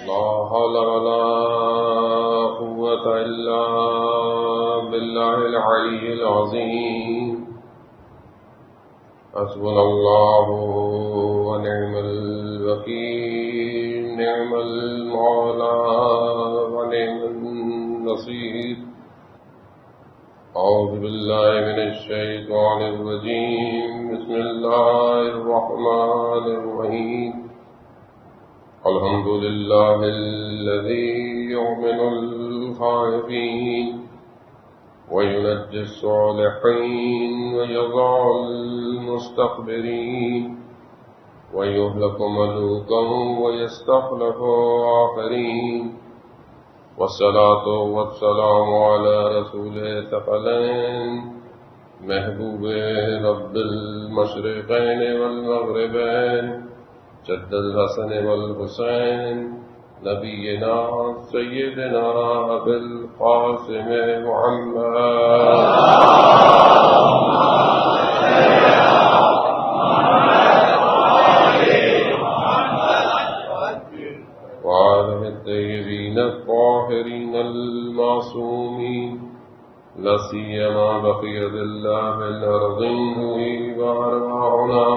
لا حول ولا قوة إلا بالله العلي العظيم حسبنا الله ونعم الوكيل نعم المولى ونعم النصير أعوذ بالله من الشيطان الرجيم بسم الله الرحمن الرحيم الحمد لله الذي يؤمن الخائفين وينجي الصالحين ويضع المستكبرين ويهلك ملوكا ويستخلف آخرين والصلاة والسلام على رسوله الثقلين محبوب رب المشرقين والمغربين جد الحسن والحسين نبينا سيدنا أبي القاسم محمد وآله الطيبين الطاهرين المعصومين لا سيما بقية الله في الأرض وأرواحنا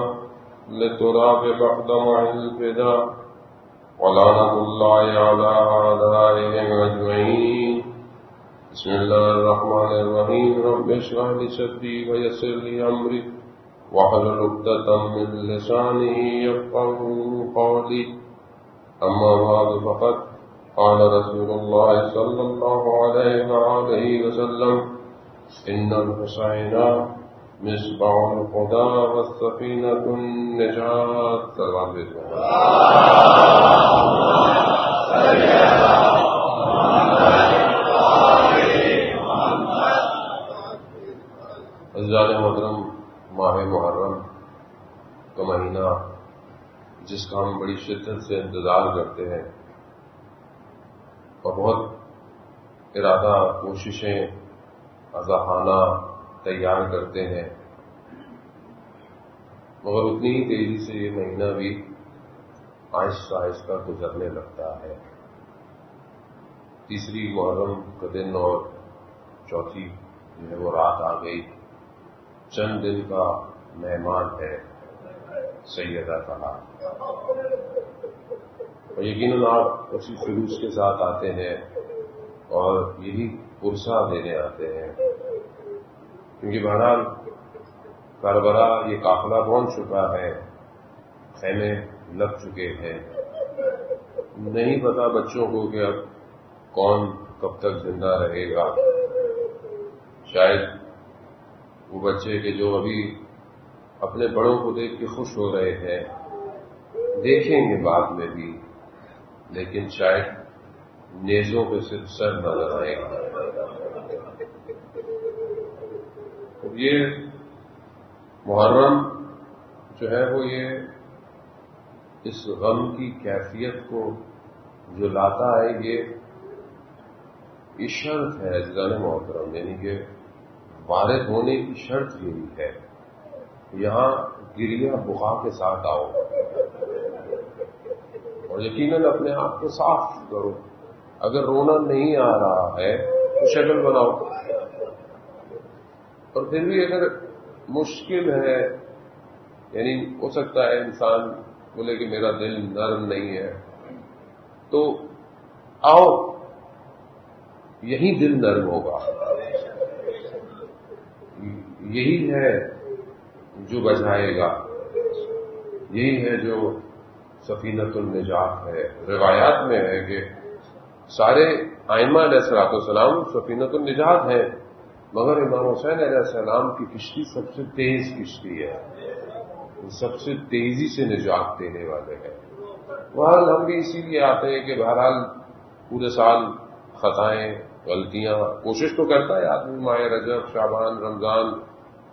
لتراب بعد مع الفداء ولعنة الله على أعدائهم أجمعين بسم الله الرحمن الرحيم رب اشرح لي صدري ويسر لي أمري واحلل عقدة من لساني يفقهوا قولي أما بعد فقد قال رسول الله صلى الله عليه وآله وسلم إن الحسين مصباح الهدى والسفينة النجاة سلام بسم عزیزان محترم، ماہ محرم کا مہینہ جس کا ہم بڑی شدت سے انتظار کرتے ہیں اور بہت ارادہ کوششیں اضافانہ تیار کرتے ہیں، مگر اتنی ہی تیزی سے یہ مہینہ بھی آہستہ آہستہ گزرنے لگتا ہے۔ تیسری محرم کا دن اور چوتھی جو ہے وہ رات آ گئی، چند دن کا مہمان ہے سیدہ طلحہ، اور یقیناً آپ اسی خلوص کے ساتھ آتے ہیں اور یہی پرسہ دینے آتے ہیں، کیونکہ بہرحال کربلا یہ قافلہ پہنچ چکا ہے، خیمے لگ چکے ہیں، نہیں پتا بچوں کو کہ اب کون کب تک زندہ رہے گا۔ شاید وہ بچے کہ جو ابھی اپنے بڑوں کو دیکھ کے خوش ہو رہے ہیں دیکھیں گے بعد میں بھی، لیکن شاید نیزوں پہ صرف سر نظر آئے گا۔ یہ محرم جو ہے وہ یہ اس غم کی کیفیت کو جو لاتا ہے، یہ شرط ہے عزیزان محترم، یعنی کہ وارد ہونے کی شرط یہی ہے، یہاں گریہ بخا کے ساتھ آؤ اور یقیناً اپنے آپ کو صاف کرو۔ اگر رونا نہیں آ رہا ہے تو شکل بناؤ، اور پھر بھی اگر مشکل ہے، یعنی ہو سکتا ہے انسان بولے کہ میرا دل نرم نہیں ہے، تو آؤ، یہی دل نرم ہوگا، یہی ہے جو بچائے گا، یہی ہے جو سفینۃ النجات ہے۔ روایات میں ہے کہ سارے ائمہ علیہ الصلوۃ والسلام سفینۃ النجات ہیں، مگر امام حسین علیہ السلام کی کشتی سب سے تیز کشتی ہے، سب سے تیزی سے نجات دینے والے ہیں۔ بہرحال ہم بھی اسی لیے آتے ہیں کہ بہرحال پورے سال خطائیں، غلطیاں، کوشش تو کرتا ہے آدمی، ماہ رجب، شعبان، رمضان،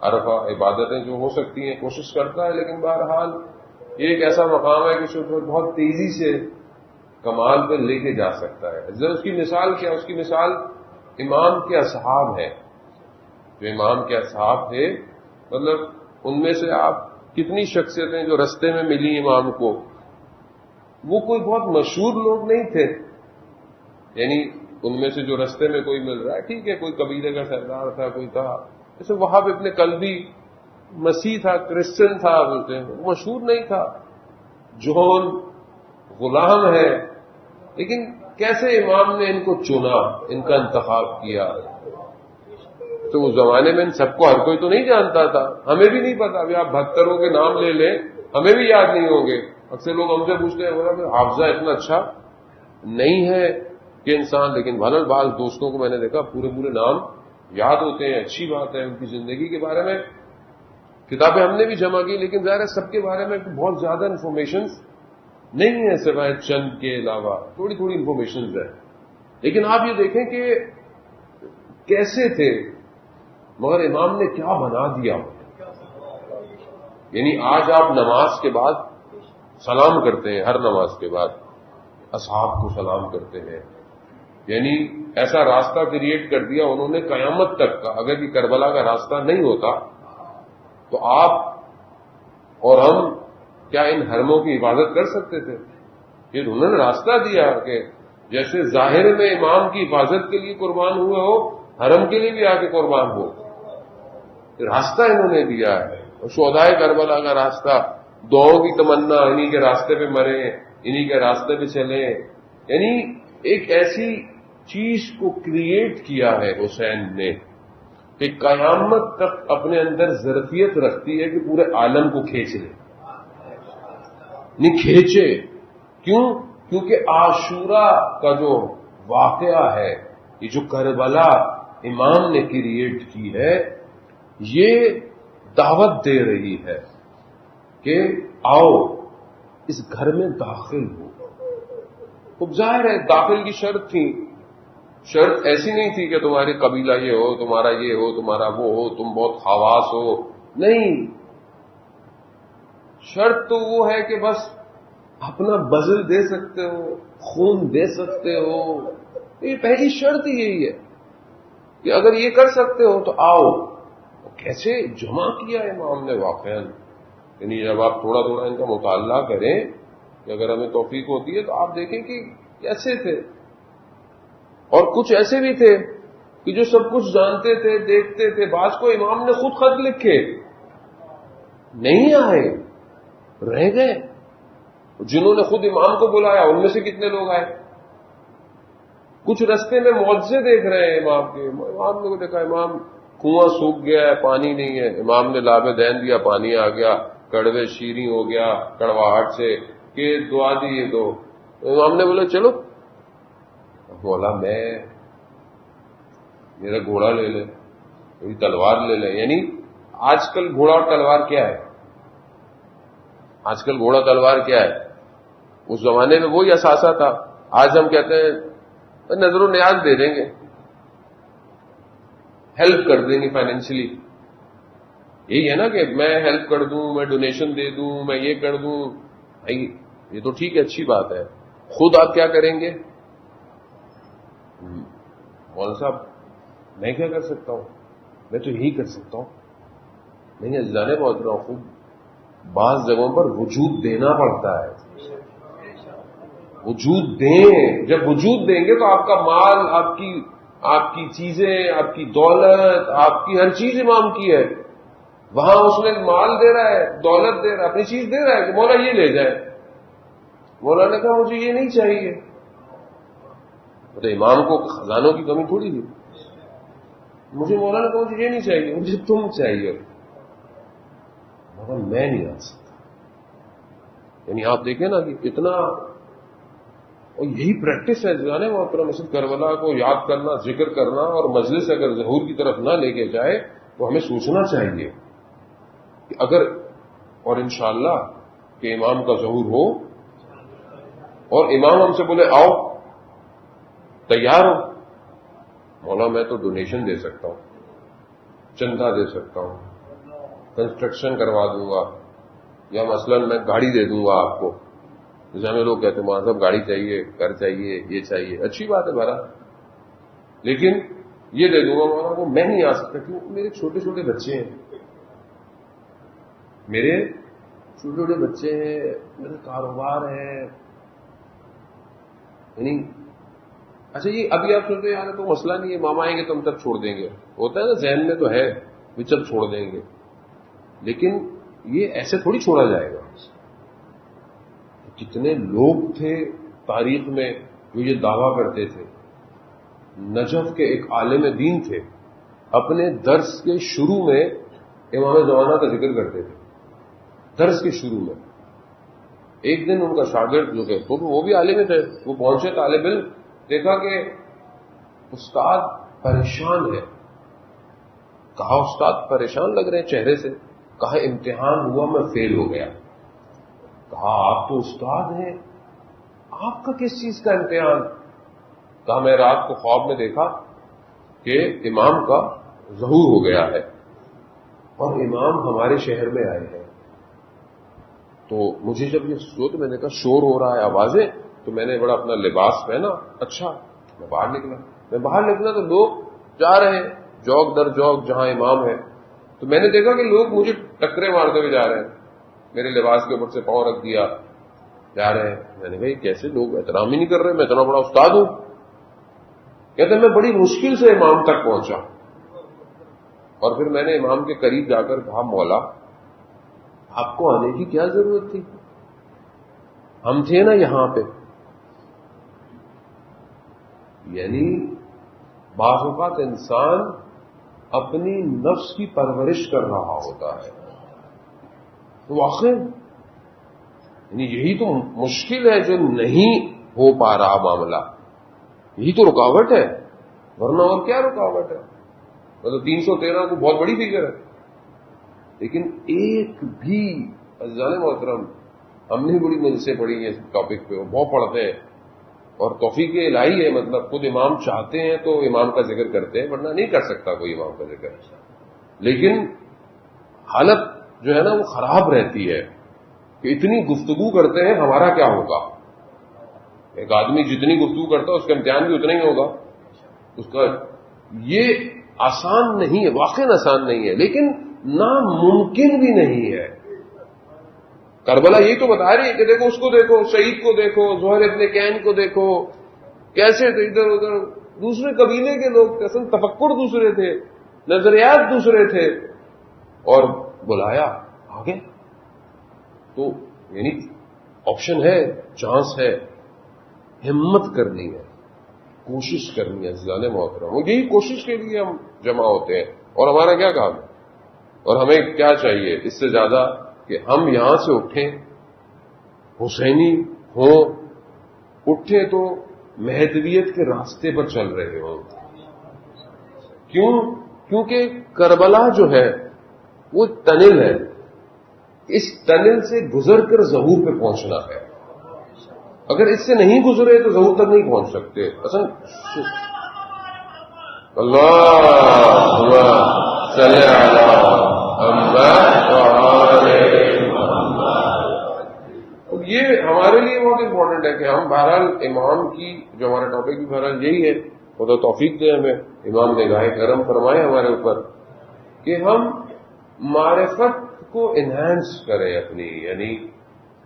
عرفہ، عبادتیں جو ہو سکتی ہیں کوشش کرتا ہے، لیکن بہرحال یہ ایک ایسا مقام ہے کہ اس کو بہت تیزی سے کمال پہ لے کے جا سکتا ہے۔ اس کی مثال کیا؟ اس کی مثال امام کے اصحاب ہے، جو امام کے اصحاب تھے، مطلب ان میں سے آپ کتنی شخصیتیں جو رستے میں ملی امام کو، وہ کوئی بہت مشہور لوگ نہیں تھے، یعنی ان میں سے جو رستے میں کوئی مل رہا ہے ٹھیک ہے، کوئی قبیلے کا سردار تھا، کوئی تھا جیسے وہاب ابن کلبی مسیح تھا، کرسچن تھا، بولتے ہیں مشہور نہیں تھا، جون غلام ہے، لیکن کیسے امام نے ان کو چنا، ان کا انتخاب کیا. تو اس زمانے میں ان سب کو ہر کوئی تو نہیں جانتا تھا، ہمیں بھی نہیں پتا. ابھی آپ 72 کے نام لے لیں ہمیں بھی یاد نہیں ہوں گے. اکثر لوگ ہم سے پوچھتے ہیں بولا کہ حافظہ اتنا اچھا نہیں ہے کہ انسان، لیکن بہرحال بعض دوستوں کو میں نے دیکھا پورے پورے نام یاد ہوتے ہیں. اچھی بات ہے، ان کی زندگی کے بارے میں کتابیں ہم نے بھی جمع کی، لیکن ظاہر ہے سب کے بارے میں بہت زیادہ انفارمیشن نہیں ہے سوائے چند کے علاوہ، تھوڑی تھوڑی انفارمیشن ہے. لیکن آپ یہ دیکھیں کہ کیسے تھے، مگر امام نے کیا بنا دیا. یعنی آج آپ نماز کے بعد سلام کرتے ہیں، ہر نماز کے بعد اصحاب کو سلام کرتے ہیں، یعنی ایسا راستہ کریٹ کر دیا انہوں نے قیامت تک کا. اگر یہ کربلا کا راستہ نہیں ہوتا تو آپ اور ہم کیا ان حرموں کی حفاظت کر سکتے تھے؟ پھر انہوں نے راستہ دیا کہ جیسے ظاہر میں امام کی حفاظت کے لیے قربان ہوئے ہو، حرم کے لیے بھی آ کے قربان ہو. راستہ انہوں نے دیا ہے. اور شہدائے کربلا کا راستہ، دعاؤں کی تمنا، انہی کے راستے پہ مریں، انہی کے راستے پہ چلیں، یعنی ایک ایسی چیز کو کریٹ کیا ہے حسین نے کہ قیامت تک اپنے اندر ظرفیت رکھتی ہے کہ پورے عالم کو کھینچ لے. نہیں کھینچے کیوں؟ کیونکہ عاشورہ کا جو واقعہ ہے، یہ جو کربلا امام نے کریٹ کی ہے، یہ دعوت دے رہی ہے کہ آؤ اس گھر میں داخل ہو. اب ظاہر ہے داخل کی شرط تھی، شرط ایسی نہیں تھی کہ تمہاری قبیلہ یہ ہو، تمہارا یہ ہو، تمہارا وہ ہو، تم بہت خواص ہو، نہیں. شرط تو وہ ہے کہ بس اپنا بذل دے سکتے ہو، خون دے سکتے ہو. یہ پہلی شرط ہی یہی ہے کہ اگر یہ کر سکتے ہو تو آؤ. کیسے جمع کیا امام نے واقعا، یعنی جب آپ تھوڑا تھوڑا ان کا مطالعہ کریں کہ اگر ہمیں توفیق ہوتی ہے تو آپ دیکھیں کہ کیسے تھے. اور کچھ ایسے بھی تھے کہ جو سب کچھ جانتے تھے، دیکھتے تھے. بعض کو امام نے خود خط لکھے، نہیں آئے، رہ گئے. جنہوں نے خود امام کو بلایا ان میں سے کتنے لوگ آئے؟ کچھ رستے میں معجزے دیکھ رہے ہیں امام کے. امام نے دیکھا امام کنواں سوکھ گیا ہے، پانی نہیں ہے، امام نے لابے دین دیا، پانی آ گیا، کڑوے شیریں ہو گیا کڑواہٹ سے، کہ دعا دی یہ دو. امام نے بولا چلو. بولا میرا گھوڑا لے لے، میری تلوار لے لے. یعنی آج کل گھوڑا اور تلوار کیا ہے؟ آج کل گھوڑا تلوار کیا ہے؟ اس زمانے میں وہی اثاثہ تھا. آج ہم کہتے ہیں نظر و نیاز دے دیں گے، ہیلپ کر دیں گے فائنینشلی. یہی ہے نا کہ میں ہیلپ کر دوں، میں ڈونیشن دے دوں، میں یہ کر دوں. یہ تو ٹھیک ہے، اچھی بات ہے. خود آپ کیا کریں گے؟ مولانا صاحب میں کیا کر سکتا ہوں؟ میں تو یہی کر سکتا ہوں. نہیں اجلانے بہت رہا ہوں. خود بعض جگہوں پر وجود دینا پڑتا ہے. وجود دیں. جب وجود دیں گے تو آپ کا مال، آپ کی چیزیں، آپ کی دولت، آپ کی ہر چیز امام کی ہے. وہاں اس نے مال دے رہا ہے، دولت دے رہا ہے، اپنی چیز دے رہا ہے کہ مولا یہ لے جائے. مولا نے کہا مجھے یہ نہیں چاہیے. تو امام کو خزانوں کی کمی تھوڑی تھی. مجھے مولا نے کہا مجھے یہ نہیں چاہیے، مجھے تم چاہیے. مگر میں نہیں آ سکتا. یعنی آپ دیکھیں نا کہ اتنا، اور یہی پریکٹس ہے جو ہے نا محترم مسجد کربلا کو یاد کرنا، ذکر کرنا، اور مجلس اگر ظہور کی طرف نہ لے کے جائے تو ہمیں سوچنا چاہیے کہ اگر، اور انشاءاللہ کہ امام کا ظہور ہو اور امام ہم سے بولے آؤ، تیار ہو. مولا میں تو ڈونیشن دے سکتا ہوں، چندہ دے سکتا ہوں، کنسٹرکشن کروا دوں گا، یا مثلا میں گاڑی دے دوں گا آپ کو. جیسے ہمیں لوگ کہتے ہیں وہاں صاحب گاڑی چاہیے، گھر چاہیے، یہ چاہیے. اچھی بات ہے بھلا، لیکن یہ دے دوں گا مولانا کو. میں نہیں آ سکتا کیوں؟ میرے چھوٹے چھوٹے بچے ہیں، میرے چھوٹے چھوٹے بچے ہیں، میرے کاروبار ہے، یعنی اچھا یہ ابھی آپ سوچتے ہیں یار تو مسئلہ نہیں ہے، ماما آئیں گے تو ہم تب چھوڑ دیں گے، ہوتا ہے نا ذہن میں تو ہے بھی چل چھوڑ دیں گے، لیکن یہ ایسے تھوڑی چھوڑا جائے گا. کتنے لوگ تھے تاریخ میں جو یہ دعویٰ کرتے تھے. نجف کے ایک عالم دین تھے، اپنے درس کے شروع میں امام زمانہ کا ذکر کرتے تھے. درس کے شروع میں ایک دن ان کا شاگرد جو ہے وہ بھی عالم تھے، وہ پہنچے طالب علم، دیکھا کہ استاد پریشان ہے. کہا استاد پریشان لگ رہے ہیں چہرے سے. کہا امتحان ہوا میں فیل ہو گیا. کہا آپ تو استاد ہیں، آپ کا کس چیز کا امتحان؟ کہا میں رات کو خواب میں دیکھا کہ امام کا ظہور ہو گیا ہے اور امام ہمارے شہر میں آئے ہیں. تو مجھے جب یہ تو میں نے کہا شور ہو رہا ہے، آوازیں، تو میں نے بڑا اپنا لباس پہنا. اچھا میں باہر نکلا تو لوگ جا رہے ہیں جوک در جوک جہاں امام ہے. تو میں نے دیکھا کہ لوگ مجھے ٹکرے مارتے ہوئے جا رہے ہیں، میرے لباس کے اوپر سے پاؤں رکھ دیا جا رہے ہیں. میں نے کہا یہ کیسے لوگ احترام ہی نہیں کر رہے، میں اتنا بڑا استاد ہوں. کہتے ہیں میں بڑی مشکل سے امام تک پہنچا اور پھر میں نے امام کے قریب جا کر کہا مولا آپ کو آنے کی کیا ضرورت تھی، ہم تھے نا یہاں پہ. یعنی بعض اوقات انسان اپنی نفس کی پرورش کر رہا ہوتا ہے تو واقعی یعنی یہی تو مشکل ہے جو نہیں ہو پا رہا معاملہ، یہی تو رکاوٹ ہے، ورنہ اور کیا رکاوٹ ہے. مطلب 313 کو بہت بڑی فگر ہے، لیکن ایک بھی عزیزان محترم ہم نے بڑی مزے سے پڑھی ہے اس ٹاپک پہ، وہ بہت پڑھتے ہیں اور توفیق الہی ہے. مطلب خود امام چاہتے ہیں تو امام کا ذکر کرتے ہیں، ورنہ نہیں کر سکتا کوئی امام کا ذکر. لیکن حالت جو ہے نا وہ خراب رہتی ہے کہ اتنی گفتگو کرتے ہیں، ہمارا کیا ہوگا؟ ایک آدمی جتنی گفتگو کرتا ہے اس کا امتحان بھی اتنا ہی ہوگا. اس کا یہ آسان نہیں ہے، واقعی آسان نہیں ہے، لیکن ناممکن بھی نہیں ہے. کربلا یہی تو بتا رہی ہے کہ دیکھو اس کو دیکھو، شہید کو دیکھو، زہر ابن کین کو دیکھو، کیسے تھے ادھر ادھر دوسرے قبیلے کے لوگ، اصل تفکر دوسرے تھے، نظریات دوسرے تھے، اور بلایا آگے. تو یعنی آپشن ہے، چانس ہے، ہمت کرنی ہے، کوشش کرنی ہے. عزیزان محترم یہی کوشش کے لیے ہم جمع ہوتے ہیں، اور ہمارا کیا کام ہے اور ہمیں کیا چاہیے اس سے زیادہ کہ ہم یہاں سے اٹھیں، حسینی ہوں، اٹھیں تو مہدویت کے راستے پر چل رہے ہوں. کیونکہ کربلا جو ہے وہ ٹنل ہے، اس ٹنل سے گزر کر ظہور پہ پہنچنا ہے. اگر اس سے نہیں گزرے تو ظہور تک نہیں پہنچ سکتے. اصل اللہم صلی علی محمد. یہ ہمارے لیے بہت امپورٹنٹ ہے کہ ہم بہرحال امام کی جو ہمارا ٹاپک بھی بہرحال یہی ہے، وہ تو توفیق دے ہمیں، امام نگاہ کرم فرمائے ہمارے اوپر کہ ہم معرفت کو انہینس کریں اپنی، یعنی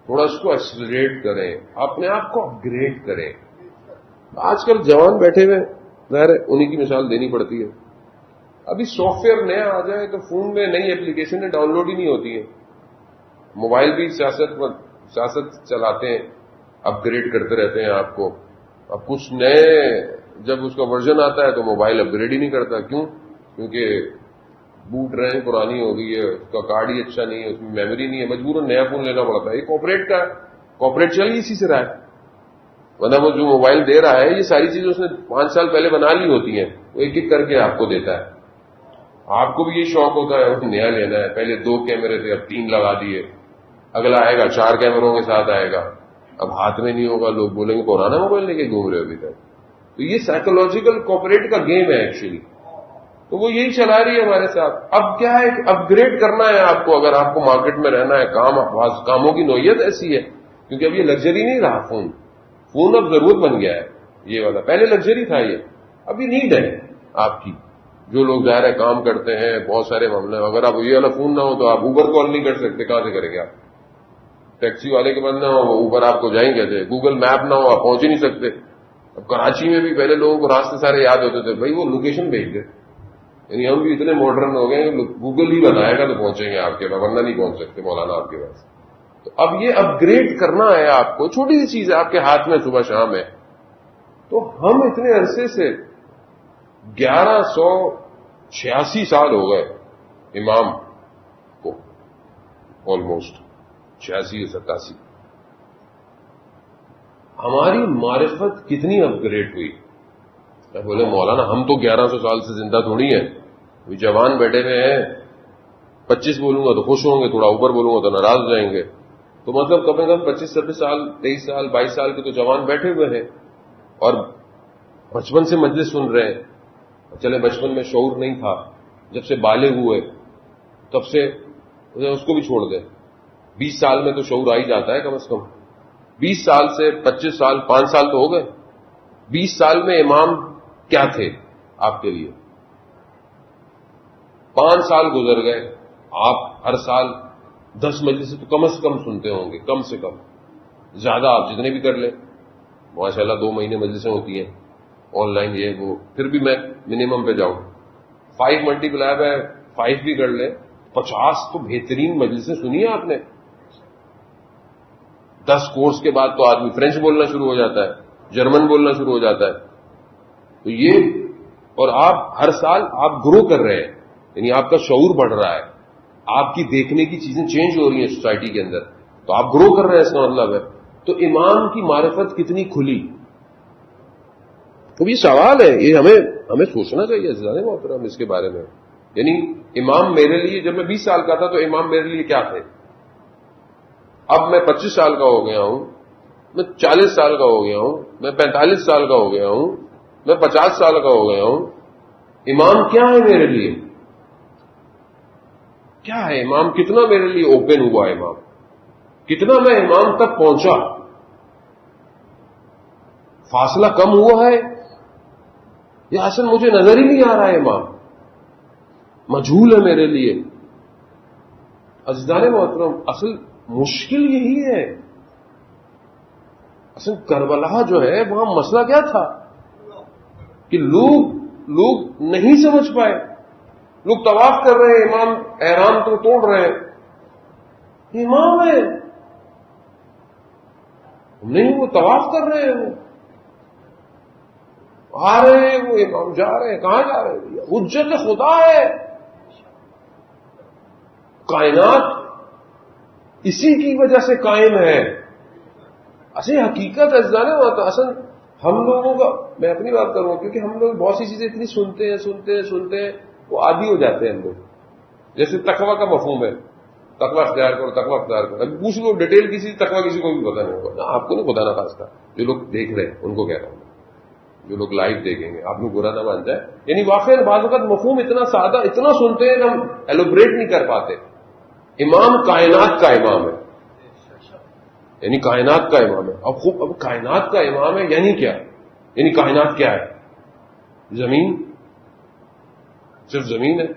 تھوڑا اس کو ایکسلریٹ کریں، اپنے آپ کو اپ گریڈ کریں. آج کل جوان بیٹھے ہوئے ظاہر ہے انہی کی مثال دینی پڑتی ہے. ابھی سافٹ ویئر نیا آ جائے تو فون میں نئی اپلیکیشنیں ڈاؤن لوڈ ہی نہیں ہوتی ہیں. موبائل بھی سیاست چلاتے ہیں، اپ گریڈ کرتے رہتے ہیں آپ کو. اب کچھ نئے جب اس کا ورژن آتا ہے تو موبائل اپ گریڈ ہی نہیں کرتا. کیوں؟ کیونکہ بوٹ رینک پرانی ہو گئی ہے، اس کا کارڈ ہی اچھا نہیں ہے، اس میں میموری نہیں ہے، مجبوراً نیا فون لینا پڑتا ہے. یہ کارپوریٹ چل ہی اسی سے رہا ہے، ورنہ وہ جو موبائل دے رہا ہے یہ ساری چیزیں اس نے 5 سال پہلے بنا لی ہوتی ہیں، وہ ایک ایک کر کے آپ کو دیتا ہے. آپ کو بھی یہ شوق ہوتا ہے نیا لینا ہے، پہلے 2 کیمرے تھے اب 3 لگا دیے، اگلا آئے گا 4 کیمروں کے ساتھ آئے گا، اب ہاتھ میں نہیں ہوگا، لوگ بولیں گے پرانا موبائل لے کے گھوم رہے ابھی تک. تو یہ سائیکولوجیکل کارپوریٹ کا گیم ہے ایکچولی، تو وہ یہی چلا رہی ہے ہمارے ساتھ. اب کیا ہے اپ گریڈ کرنا ہے آپ کو، اگر آپ کو مارکیٹ میں رہنا ہے. کاموں کی نوعیت ایسی ہے کیونکہ اب یہ لگژری نہیں رہا، فون اب ضرورت بن گیا ہے. یہ والا پہلے لگژری تھا، یہ اب یہ نیڈ ہے آپ کی. جو لوگ ظاہر ہے کام کرتے ہیں بہت سارے معاملے، اگر آپ یہ والا فون نہ ہو تو آپ اوبر کال نہیں کر سکتے، کہاں سے کریں گے آپ؟ ٹیکسی والے کے پاس نہ ہو وہ اوبر آپ کو جائیں کیسے؟ گوگل میپ نہ ہو آپ پہنچ ہی نہیں سکتے. اب کراچی میں بھی پہلے لوگوں کو راستے سارے یاد ہوتے تھے، بھائی وہ لوکیشن بھیج دے، یعنی ہم بھی اتنے ماڈرن ہو گئے کہ گوگل ہی بتائے گا تو پہنچیں گے آپ کے پاس، ورنہ نہیں پہنچ سکتے مولانا آپ کے پاس. تو اب یہ اپ گریڈ کرنا ہے آپ کو، چھوٹی سی چیز ہے آپ کے ہاتھ میں، صبح شام ہے. تو ہم اتنے عرصے سے 1186 سال ہو گئے امام کو، آلموسٹ 86 یا 87. ہماری معرفت کتنی اپ گریڈ ہوئی. بولے مولانا ہم تو 1100 سال سے زندہ تھوڑی ہیں، ابھی جوان بیٹھے ہوئے ہیں، 25 بولوں گا تو خوش ہوں گے، تھوڑا اوپر بولوں گا تو ناراض ہو جائیں گے. تو مطلب کم از کم 25 26 سال 23 سال 22 سال کے تو جوان بیٹھے ہوئے ہیں اور بچپن سے مجلس سن رہے ہیں. چلے بچپن میں شعور نہیں تھا، جب سے بالغ ہوئے تب سے اس کو بھی چھوڑ دیں. 20 سال میں تو شعور آ ہی جاتا ہے کم از کم. 20 سال سے 25 سال 5 سال تو ہو گئے. 20 سال میں امام کیا تھے آپ کے لیے؟ 5 سال گزر گئے، آپ ہر سال 10 مجلس تو کم از کم سنتے ہوں گے، کم سے کم. زیادہ آپ جتنے بھی کر لیں، ماشاءاللہ 2 مہینے مجلسیں ہوتی ہیں آن لائن، یہ وہ، پھر بھی میں منیمم پہ جاؤں. 5 ملٹیپلائی بائی 5 بھی کر لیں، 50 تو بہترین مجلسیں سنی ہیں آپ نے. 10 کورس کے بعد تو آدمی فرینچ بولنا شروع ہو جاتا ہے، جرمن بولنا شروع ہو جاتا ہے. تو یہ، اور آپ ہر سال آپ گرو کر رہے ہیں، یعنی آپ کا شعور بڑھ رہا ہے، آپ کی دیکھنے کی چیزیں چینج ہو رہی ہیں سوسائٹی کے اندر، تو آپ گرو کر رہے ہیں، اس کا مطلب ہے. تو امام کی معرفت کتنی کھلی. تو یہ سوال ہے، یہ ہمیں سوچنا چاہیے عزیزان محترم اس کے بارے میں. یعنی امام میرے لیے، جب میں 20 سال کا تھا تو امام میرے لیے کیا تھے؟ اب میں 25 سال کا ہو گیا ہوں، میں 40 سال کا ہو گیا ہوں، میں 45 سال کا ہو گیا ہوں، میں 50 سال کا ہو گیا ہوں. امام کیا ہے میرے لیے؟ کیا ہے امام؟ کتنا میرے لیے اوپن ہوا امام؟ کتنا میں امام تک پہنچا؟ فاصلہ کم ہوا ہے یا اصل مجھے نظر ہی نہیں آ رہا ہے امام؟ مجہول ہے میرے لیے. عزیزان محترم، اصل مشکل یہی ہے. اصل کربلا جو ہے وہاں مسئلہ کیا تھا کہ لوگ نہیں سمجھ پائے. لوگ طواف کر رہے ہیں، امام احرام تو توڑ رہے ہیں، امام ہے نہیں، وہ طواف کر رہے ہیں، وہ آ رہے ہیں، وہ امام جا رہے ہیں. کہاں جا رہے ہیں؟ حجت خدا ہے. کائنات اسی کی وجہ سے قائم ہے. اصل حقیقت عزیزان ہوتا اصل ہم لوگوں کا، میں اپنی بات کروں کیونکہ ہم لوگ بہت سی چیزیں اتنی سنتے ہیں وہ عادی ہو جاتے ہیں ہم لوگ. جیسے تقویٰ کا مفہوم ہے، تقویٰ اختیار کرو، ابھی پوچھ لو ڈیٹیل کسی تقویٰ کسی کو بھی پتا نہیں ہوگا. نہ آپ کو نہیں پتا، نہ خاص کا جو لوگ دیکھ رہے ہیں ان کو کہہ رہا ہوں، جو لوگ لائیو دیکھیں گے آپ کو برا نہ مان جائے. یعنی واقعی بعض اوقات مفہوم اتنا سادہ، اتنا سنتے ہیں کہ ہم ایلوبریٹ نہیں کر پاتے. امام کائنات کا امام ہے، یعنی کائنات کا امام ہے. اب کائنات کا امام ہے یعنی کیا؟ یعنی کائنات کیا ہے؟ زمین، صرف زمین ہے،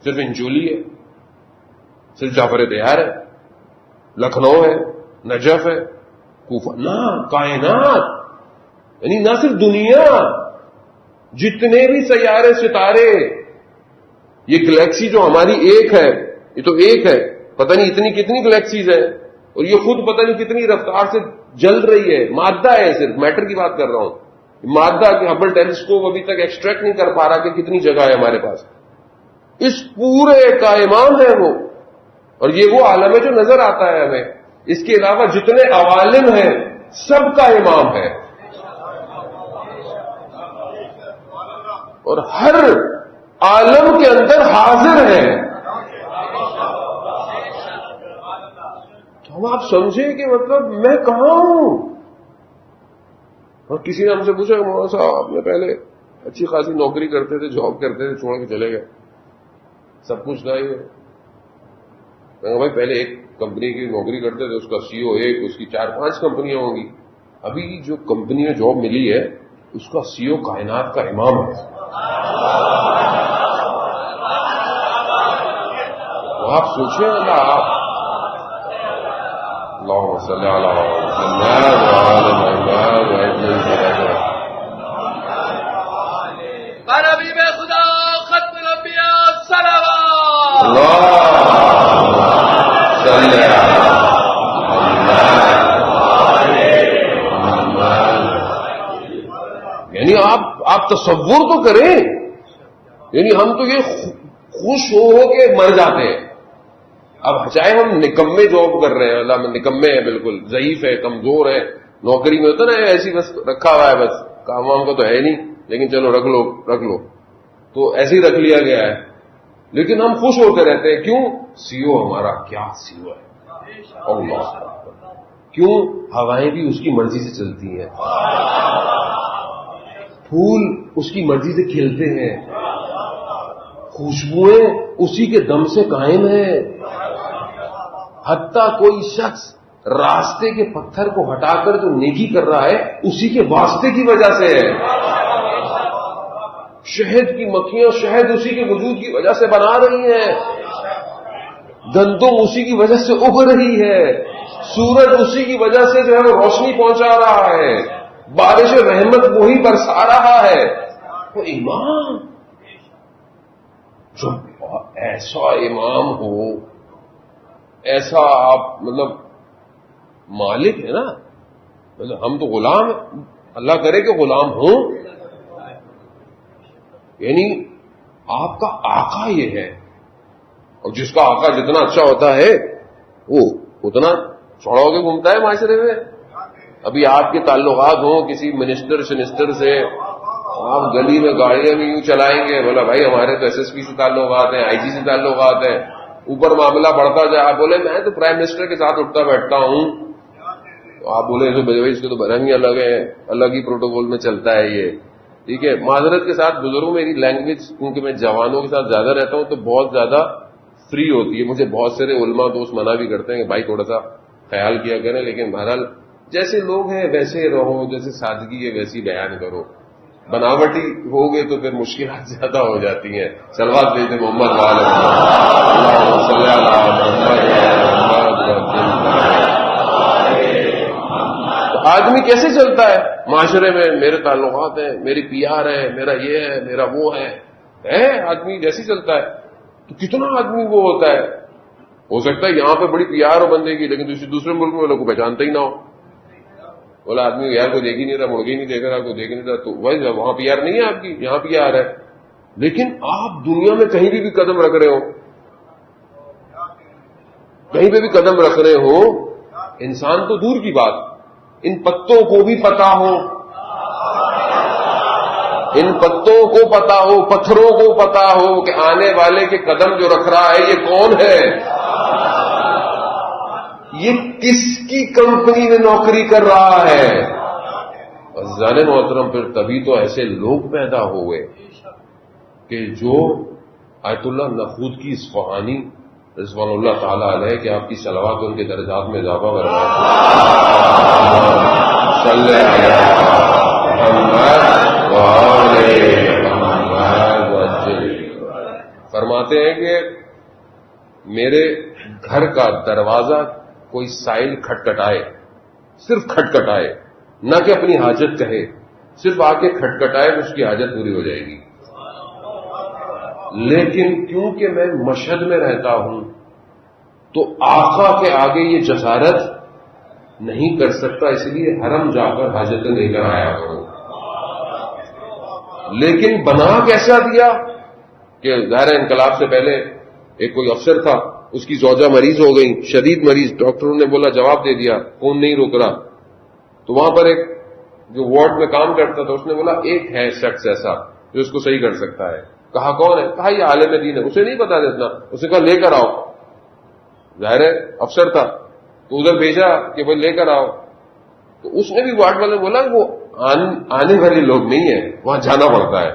صرف انجولی ہے، صرف جعفر دیار ہے، لکھنؤ ہے، نجف ہے، کوفہ؟ نہ، کائنات یعنی نہ صرف دنیا، جتنے بھی سیارے ستارے، یہ گلیکسی جو ہماری ایک ہے، یہ تو ایک ہے، پتہ نہیں اتنی کتنی گلیکسیز ہیں، اور یہ خود پتہ نہیں کتنی رفتار سے جل رہی ہے. مادہ ہے، صرف میٹر کی بات کر رہا ہوں. مادہ کہ ہبل ٹیلیسکوپ ابھی تک ایکسٹریکٹ نہیں کر پا رہا کہ کتنی جگہ ہے ہمارے پاس. اس پورے کا امام ہے وہ، اور یہ وہ عالم ہے جو نظر آتا ہے ہمیں. اس کے علاوہ جتنے عوالم ہیں سب کا امام ہے، اور ہر عالم کے اندر حاضر ہے. تو ہم آپ سمجھیں کہ مطلب میں کہاں ہوں. اور کسی نے ہم سے پوچھا کہ مولانا صاحب آپ نے پہلے اچھی خاصی نوکری کرتے تھے، جاب کرتے تھے، چھوڑ کے چلے گئے، سب کچھ نہیں ہے. میں بھائی پہلے ایک کمپنی کی نوکری کرتے تھے، اس کا سی او ایک، اس کی 4-5 کمپنیاں ہوں گی. ابھی جو کمپنی میں جاب ملی ہے اس کا سی او کائنات کا امام ہے. آپ سوچیں اللهم صل على محمد وعلى آل محمد یعنی آپ تصور تو کریں، یعنی ہم تو یہ خوش ہو کے مر جاتے ہیں. اب چاہے ہم نکمے جاب کر رہے ہیں، اللہ میں نکمے ہیں، بالکل ضعیف ہے، کمزور ہے، نوکری میں ہوتا نا ایسی بس رکھا ہوا ہے، بس کام وام کا تو ہے نہیں، لیکن چلو رکھ لو، تو ایسے ہی رکھ لیا گیا ہے. لیکن ہم خوش ہو کے رہتے ہیں. کیوں؟ سی او ہمارا کیا سی او ہے، اللہ. کیوں؟ ہوائیں بھی اس کی مرضی سے چلتی ہیں، پھول اس کی مرضی سے کھلتے ہیں، خوشبوئیں اسی کے دم سے قائم ہیں. حتیٰ کوئی شخص راستے کے پتھر کو ہٹا کر جو نیکی کر رہا ہے اسی کے واسطے کی وجہ سے ہے. شہد کی مکھیاں شہد اسی کے وجود کی وجہ سے بنا رہی ہیں، گندم اسی کی وجہ سے اگ رہی ہے، سورج اسی کی وجہ سے جو ہے وہ روشنی پہنچا رہا ہے، بارش رحمت وہی برسا رہا ہے. وہ امام جو ایسا امام ہو، ایسا آپ مطلب مالک ہے نا، مطلب ہم تو غلام ہیں، اللہ کرے کہ غلام ہوں. یعنی آپ کا آقا یہ ہے، اور جس کا آقا جتنا اچھا ہوتا ہے وہ اتنا چھوڑا ہو کے گھومتا ہے معاشرے میں. ابھی آپ کے تعلقات ہوں کسی منسٹر سے، آپ گلی میں گاڑیاں بھی یوں چلائیں گے، بولا بھائی ہمارے تو ایس ایس پی سے تعلقات ہیں، آئی جی سے تعلقات ہیں. اوپر معاملہ بڑھتا جائے، آپ بولے میں تو پرائم منسٹر کے ساتھ اٹھتا بیٹھتا ہوں، تو آپ بولے بھائی اس کے تو برہم ہی الگ ہے، الگ ہی پروٹوکول میں چلتا ہے یہ. ٹھیک ہے، معذرت کے ساتھ بزرگوں میری لینگویج کیونکہ میں جوانوں کے ساتھ زیادہ رہتا ہوں تو بہت زیادہ فری ہوتی ہے. مجھے بہت سارے علماء دوست منع بھی کرتے ہیں کہ بھائی تھوڑا سا خیال کیا کریں، لیکن بہرحال جیسے لوگ ہیں ویسے رہو، جیسے سادگی ہے ویسی بیان کرو. بناوٹی ہو گئے تو پھر مشکلات زیادہ ہو جاتی ہیں. صلوات بھیجتے محمد والے آدمی کیسے چلتا ہے معاشرے میں؟ میرے تعلقات ہیں، میری پی آر ہے، میرا یہ ہے، میرا وہ ہے. آدمی جیسے چلتا ہے تو کتنا آدمی وہ ہوتا ہے. ہو سکتا ہے یہاں پہ بڑی پی آر ہو بندے کی، لیکن دوسرے ملک میں لوگ کو پہچانتا ہی نہ ہو. بولا آدمی یار کو دیکھ ہی نہیں رہا، مڑ ہی نہیں دیکھ رہا، کو دیکھ نہیں رہا، تو وہی وہاں پی آر نہیں ہے آپ کی، یہاں پی آر ہے. لیکن آپ دنیا میں کہیں بھی قدم رکھ رہے ہو، کہیں پہ بھی قدم رکھ رہے ہو، انسان تو دور کی بات، ان پتوں کو بھی پتا ہو، ان پتوں کو پتا ہو، پتھروں کو پتا ہو کہ آنے والے کے قدم جو رکھ رہا ہے یہ کون ہے، یہ کس کی کمپنی میں نوکری کر رہا ہے. عزیزان محترم، پھر تبھی تو ایسے لوگ پیدا ہوئے کہ جو آیت اللہ نخود کی اصفہانی رضوان اللہ تعالی علیہ کہ آپ کی صلوات ان کے درجات میں اضافہ فرمائے. صلی فرماتے ہیں کہ میرے گھر کا دروازہ کوئی سائل کھٹکھٹائے، صرف کھٹکھٹائے، نہ کہ اپنی حاجت کہے، صرف آ کے کھٹکھٹائے تو اس کی حاجت پوری ہو جائے گی. لیکن کیونکہ میں مشہد میں رہتا ہوں تو آقا کے آگے یہ جسارت نہیں کر سکتا، اس لیے حرم جا کر حاجتیں لے کر آیا کروں. لیکن بنا کیسا دیا کہ ظاہر انقلاب سے پہلے ایک کوئی افسر تھا، اس کی زوجہ مریض ہو گئی، شدید مریض، ڈاکٹروں نے بولا جواب دے دیا، فون نہیں روک رہا. تو وہاں پر ایک جو وارڈ میں کام کرتا تھا اس نے بولا ایک ہے شخص ایسا جو اس کو صحیح کر سکتا ہے. کہا کون ہے؟ کہا یہ عالم دین ہے. اسے نہیں پتا دیتا، اسے کہا لے کر آؤ. ظاہر ہے افسر تھا تو ادھر بھیجا کہ بھائی لے کر آؤ. تو اس نے بھی وارڈ والے بولا وہ آنے والے لوگ نہیں ہیں، وہاں جانا پڑتا ہے.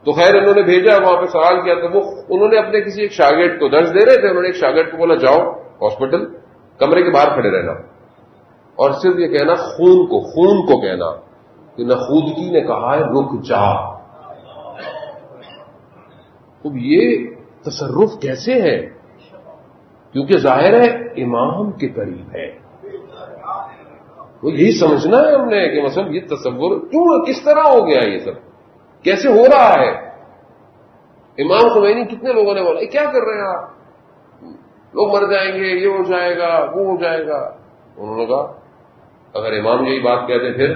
تو خیر انہوں نے بھیجا، وہاں پہ سوال کیا تو وہ انہوں نے اپنے کسی ایک شاگرد کو درس دے رہے تھے، انہوں نے ایک شاگرد کو بولا جاؤ ہاسپٹل، کمرے کے باہر کھڑے رہنا اور صرف یہ کہنا خون کو کہنا کہ نخودگی نے کہا ہے رک جا. اب یہ تصرف کیسے ہے؟ کیونکہ ظاہر ہے امام کے قریب ہے. وہ یہی سمجھنا ہے ہم نے کہ مثلا یہ تصور کیوں، کس طرح ہو گیا، یہ سب کیسے ہو رہا ہے. امام خمینی کتنے لوگوں نے بولا کیا کر رہے ہیں آپ، لوگ مر جائیں گے، یہ ہو جائے گا، وہ ہو جائے گا. انہوں نے کہا اگر امام یہی بات کہتے پھر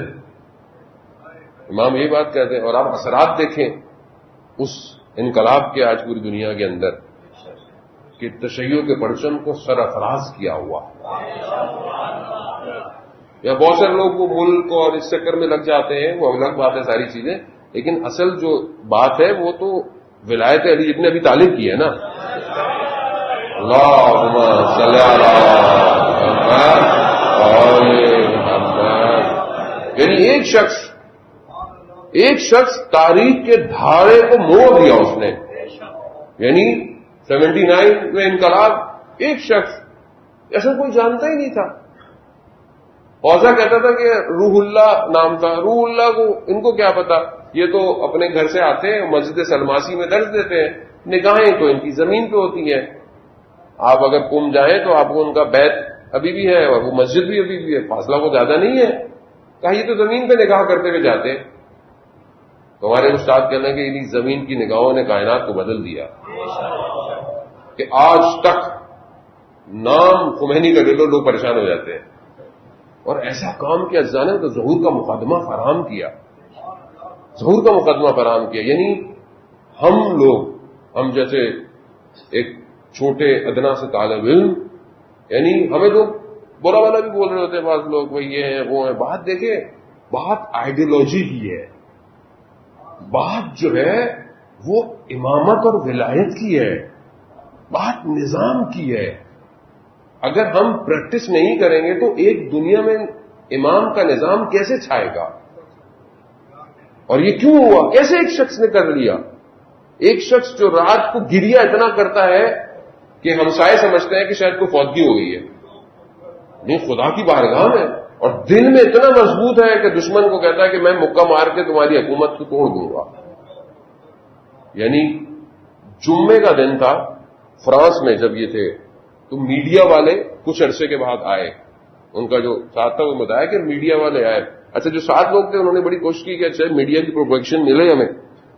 امام یہی بات کہتے ہیں. اور آپ اثرات دیکھیں اس انقلاب کے آج پوری دنیا کے اندر کہ تشیع کے پرچم کو سرافراز کیا ہوا. یا بہت سارے لوگ وہ ملک اور اس چکر میں لگ جاتے ہیں, وہ الگ بات ہے ساری چیزیں, لیکن اصل جو بات ہے وہ تو ولایت علی ابن ابی طالب کی ہے نا. اللہم صلی علی محمد وآل محمد. یعنی ایک شخص تاریخ کے دھارے کو موڑ دیا اس نے. یعنی 79 میں انقلاب, ایک شخص, ایسا کوئی جانتا ہی نہیں تھا. اوزا کہتا تھا کہ روح اللہ نام تھا. روح اللہ کو ان کو کیا پتا, یہ تو اپنے گھر سے آتے ہیں, مسجد سلماسی میں درس دیتے ہیں, نگاہیں تو ان کی زمین پہ ہوتی ہیں. آپ اگر قم جائیں تو آپ کو ان کا بیت ابھی بھی ہے اور وہ مسجد بھی ابھی بھی ہے, فاصلہ کو زیادہ نہیں ہے. کہا یہ تو زمین پہ نگاہ کرتے ہوئے جاتے ہیں. تو ہمارے استاد کہنا کہ انہیں زمین کی نگاہوں نے کائنات کو بدل دیا کہ آج تک نام خمینی کا لے لو لوگ پریشان ہو جاتے ہیں. اور ایسا کام کیا جانے تو ظہور کا مقدمہ فراہم کیا, ظہور کا مقدمہ فراہم کیا. یعنی ہم جیسے ایک چھوٹے ادنا سے طالب علم, یعنی ہمیں تو برا والا بھی بول رہے ہوتے ہیں بعض لوگ, بھائی یہ ہیں وہ ہیں. بات دیکھیں, بات آئیڈیالوجی کی ہے, بات جو ہے وہ امامت اور ولایت کی ہے, بات نظام کی ہے. اگر ہم پریکٹس نہیں کریں گے تو ایک دنیا میں امام کا نظام کیسے چھائے گا؟ اور یہ کیوں ہوا؟ کیسے ایک شخص نے کر لیا؟ ایک شخص جو رات کو گریا اتنا کرتا ہے کہ ہمسائے سمجھتے ہیں کہ شاید کوئی فوتگی ہو گئی ہے. نہیں, خدا کی بارگاہ میں, اور دل میں اتنا مضبوط ہے کہ دشمن کو کہتا ہے کہ میں مکہ مار کے تمہاری حکومت کو توڑ دوں گا. یعنی جمعے کا دن تھا فرانس میں جب یہ تھے, تو میڈیا والے کچھ عرصے کے بعد آئے. ان کا جو ساتھ تھا وہ بتایا کہ میڈیا والے آئے. اچھا, جو 7 لوگ تھے انہوں نے بڑی کوشش کی کہ اچھا میڈیا کی پروپیگیشن ملے ہمیں.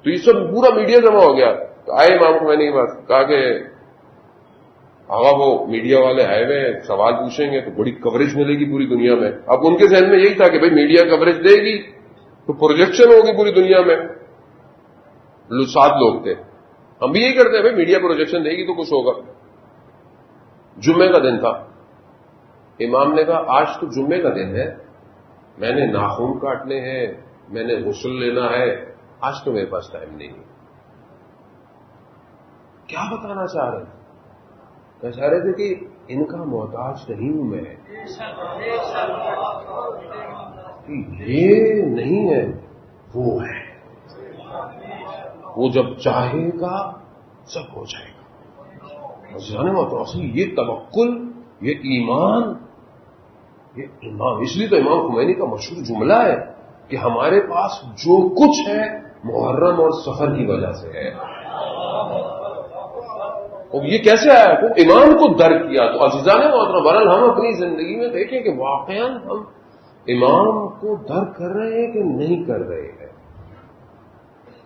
تو یہ سب پورا میڈیا جمع ہو گیا. تو آئے امام کو میں نے یہ بات کہا کہ آغا وہ میڈیا والے آئے ہوئے سوال پوچھیں گے تو بڑی کوریج ملے گی پوری دنیا میں. اب ان کے ذہن میں یہی تھا کہ بھائی میڈیا کوریج دے گی تو پروجیکشن ہوگی پوری دنیا میں. 7 لوگ تھے, ہم بھی یہی کرتے ہیں بھائی میڈیا پروجیکشن دے گی تو کچھ ہوگا. جمعے کا دن تھا. امام نے کہا آج تو جمعے کا دن ہے, میں نے ناخن کاٹنے ہیں, میں نے غسل لینا ہے, آج تو میرے پاس ٹائم نہیں. کیا بتانا چاہ رہے ہیں؟ چاہ رہے تھے کہ ان کا محتاج نہیں ہوں میں, یہ نہیں ہے وہ ہے, وہ جب چاہے گا سب ہو جائے گا. یہ توکل, یہ ایمان, یہ امام. اس لیے تو امام خمینی کا مشہور جملہ ہے کہ ہمارے پاس جو کچھ ہے محرم اور سفر کی وجہ سے ہے. اور یہ کیسے آیا؟ تو امام کو درک کیا. تو عزیزان محترم, بہرحال ہم اپنی زندگی میں دیکھیں کہ واقعا ہم امام کو درک کر رہے ہیں کہ نہیں کر رہے ہیں.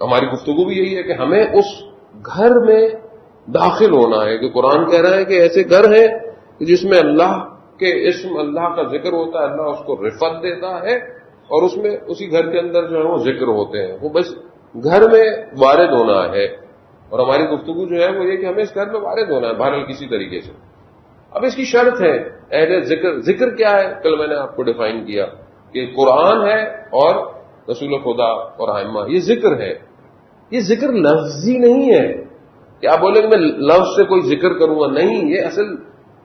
ہماری گفتگو بھی یہی ہے کہ ہمیں اس گھر میں داخل ہونا ہے کہ قرآن کہہ رہا ہے کہ ایسے گھر ہیں جس میں اللہ کے اسم, اللہ کا ذکر ہوتا ہے, اللہ اس کو رفت دیتا ہے, اور اس میں اسی گھر کے اندر جو ہے وہ ذکر ہوتے ہیں. وہ بس گھر میں وارد ہونا ہے. اور ہماری گفتگو جو ہے وہ یہ کہ ہمیں اس گھر میں وارد ہونا ہے بہرحال کسی طریقے سے. اب اس کی شرط ہے اہل ذکر. ذکر کیا ہے؟ کل میں نے آپ کو ڈیفائن کیا کہ قرآن ہے اور رسول خدا اور ائمہ, یہ ذکر ہے. یہ ذکر لفظی نہیں ہے کہ آپ بولیں کہ میں لفظ سے کوئی ذکر کروں گا, نہیں. یہ اصل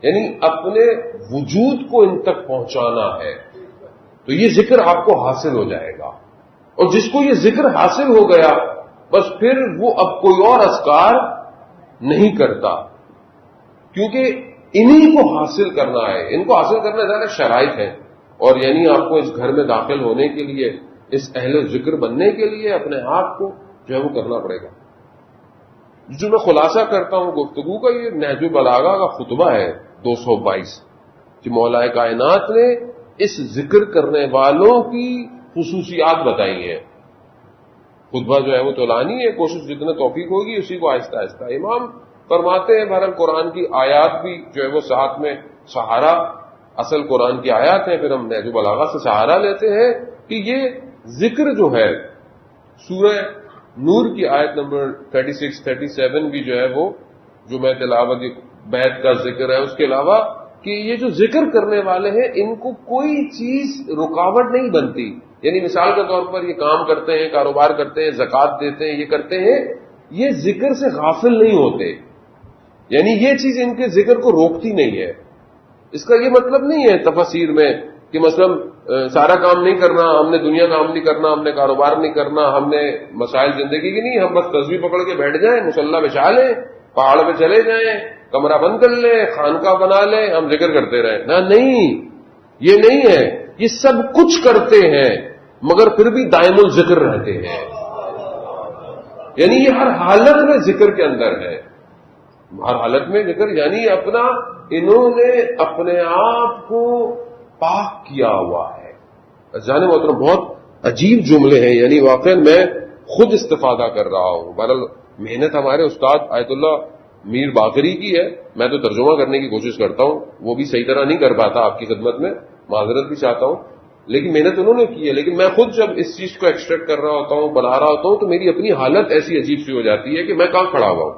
یعنی اپنے وجود کو ان تک پہنچانا ہے. تو یہ ذکر آپ کو حاصل ہو جائے گا. اور جس کو یہ ذکر حاصل ہو گیا بس پھر وہ اب کوئی اور اذکار نہیں کرتا, کیونکہ انہی کو حاصل کرنا ہے. ان کو حاصل کرنے زیادہ شرائط ہیں, اور یعنی آپ کو اس گھر میں داخل ہونے کے لیے, اس اہل ذکر بننے کے لیے اپنے آپ کو جو ہے وہ کرنا پڑے گا. جو میں خلاصہ کرتا ہوں گفتگو کا, یہ نہج البلاغہ کا خطبہ ہے 222 کہ مولا کائنات نے اس ذکر کرنے والوں کی خصوصیات بتائی ہیں. خطبہ جو ہے وہ طولانی ہے, کوشش جتنے توفیق ہوگی اسی کو آہستہ آہستہ. امام فرماتے ہیں بہرحال قرآن کی آیات بھی جو ہے وہ ساتھ میں سہارا, اصل قرآن کی آیات ہیں, پھر ہم نہج البلاغہ سے سہارا لیتے ہیں کہ یہ ذکر جو ہے سورہ نور کی آیت نمبر 36 37 بھی جو ہے وہ جو میں تلاوت بیت کا ذکر ہے، اس کے علاوہ کہ یہ جو ذکر کرنے والے ہیں ان کو کوئی چیز رکاوٹ نہیں بنتی. یعنی مثال کے طور پر یہ کام کرتے ہیں، کاروبار کرتے ہیں، زکوٰۃ دیتے ہیں، یہ کرتے ہیں، یہ ذکر سے غافل نہیں ہوتے. یعنی یہ چیز ان کے ذکر کو روکتی نہیں ہے. اس کا یہ مطلب نہیں ہے تفسیر میں کہ مثلا سارا کام نہیں کرنا، ہم نے دنیا کام نہیں کرنا، ہم نے کاروبار نہیں کرنا، ہم نے مسائل زندگی کی نہیں، ہم بس تسبیح پکڑ کے بیٹھ جائیں، مصلی بچھا لیں، پہاڑ پہ چلے جائیں، کمرہ بند کر لیں، خانقاہ بنا لیں، ہم ذکر کرتے رہیں. نہ، نہیں، یہ نہیں ہے. یہ سب کچھ کرتے ہیں مگر پھر بھی دائم الذکر رہتے ہیں. یعنی یہ ہر حالت میں ذکر کے اندر ہے، ہر حالت میں ذکر. یعنی انہوں نے اپنے آپ کو پاک کیا ہوا ہے. جانے محترم بہت عجیب جملے ہیں، یعنی واقعا میں خود استفادہ کر رہا ہوں. بہرحال محنت ہمارے استاد آیت اللہ میر باقری کی ہے، میں تو ترجمہ کرنے کی کوشش کرتا ہوں، وہ بھی صحیح طرح نہیں کر پاتا، آپ کی خدمت میں معذرت بھی چاہتا ہوں، لیکن محنت انہوں نے کی ہے. لیکن میں خود جب اس چیز کو ایکسٹریکٹ کر رہا ہوتا ہوں، بنا رہا ہوتا ہوں، تو میری اپنی حالت ایسی عجیب سی ہو جاتی ہے کہ میں کہاں کھڑا ہوا ہوں.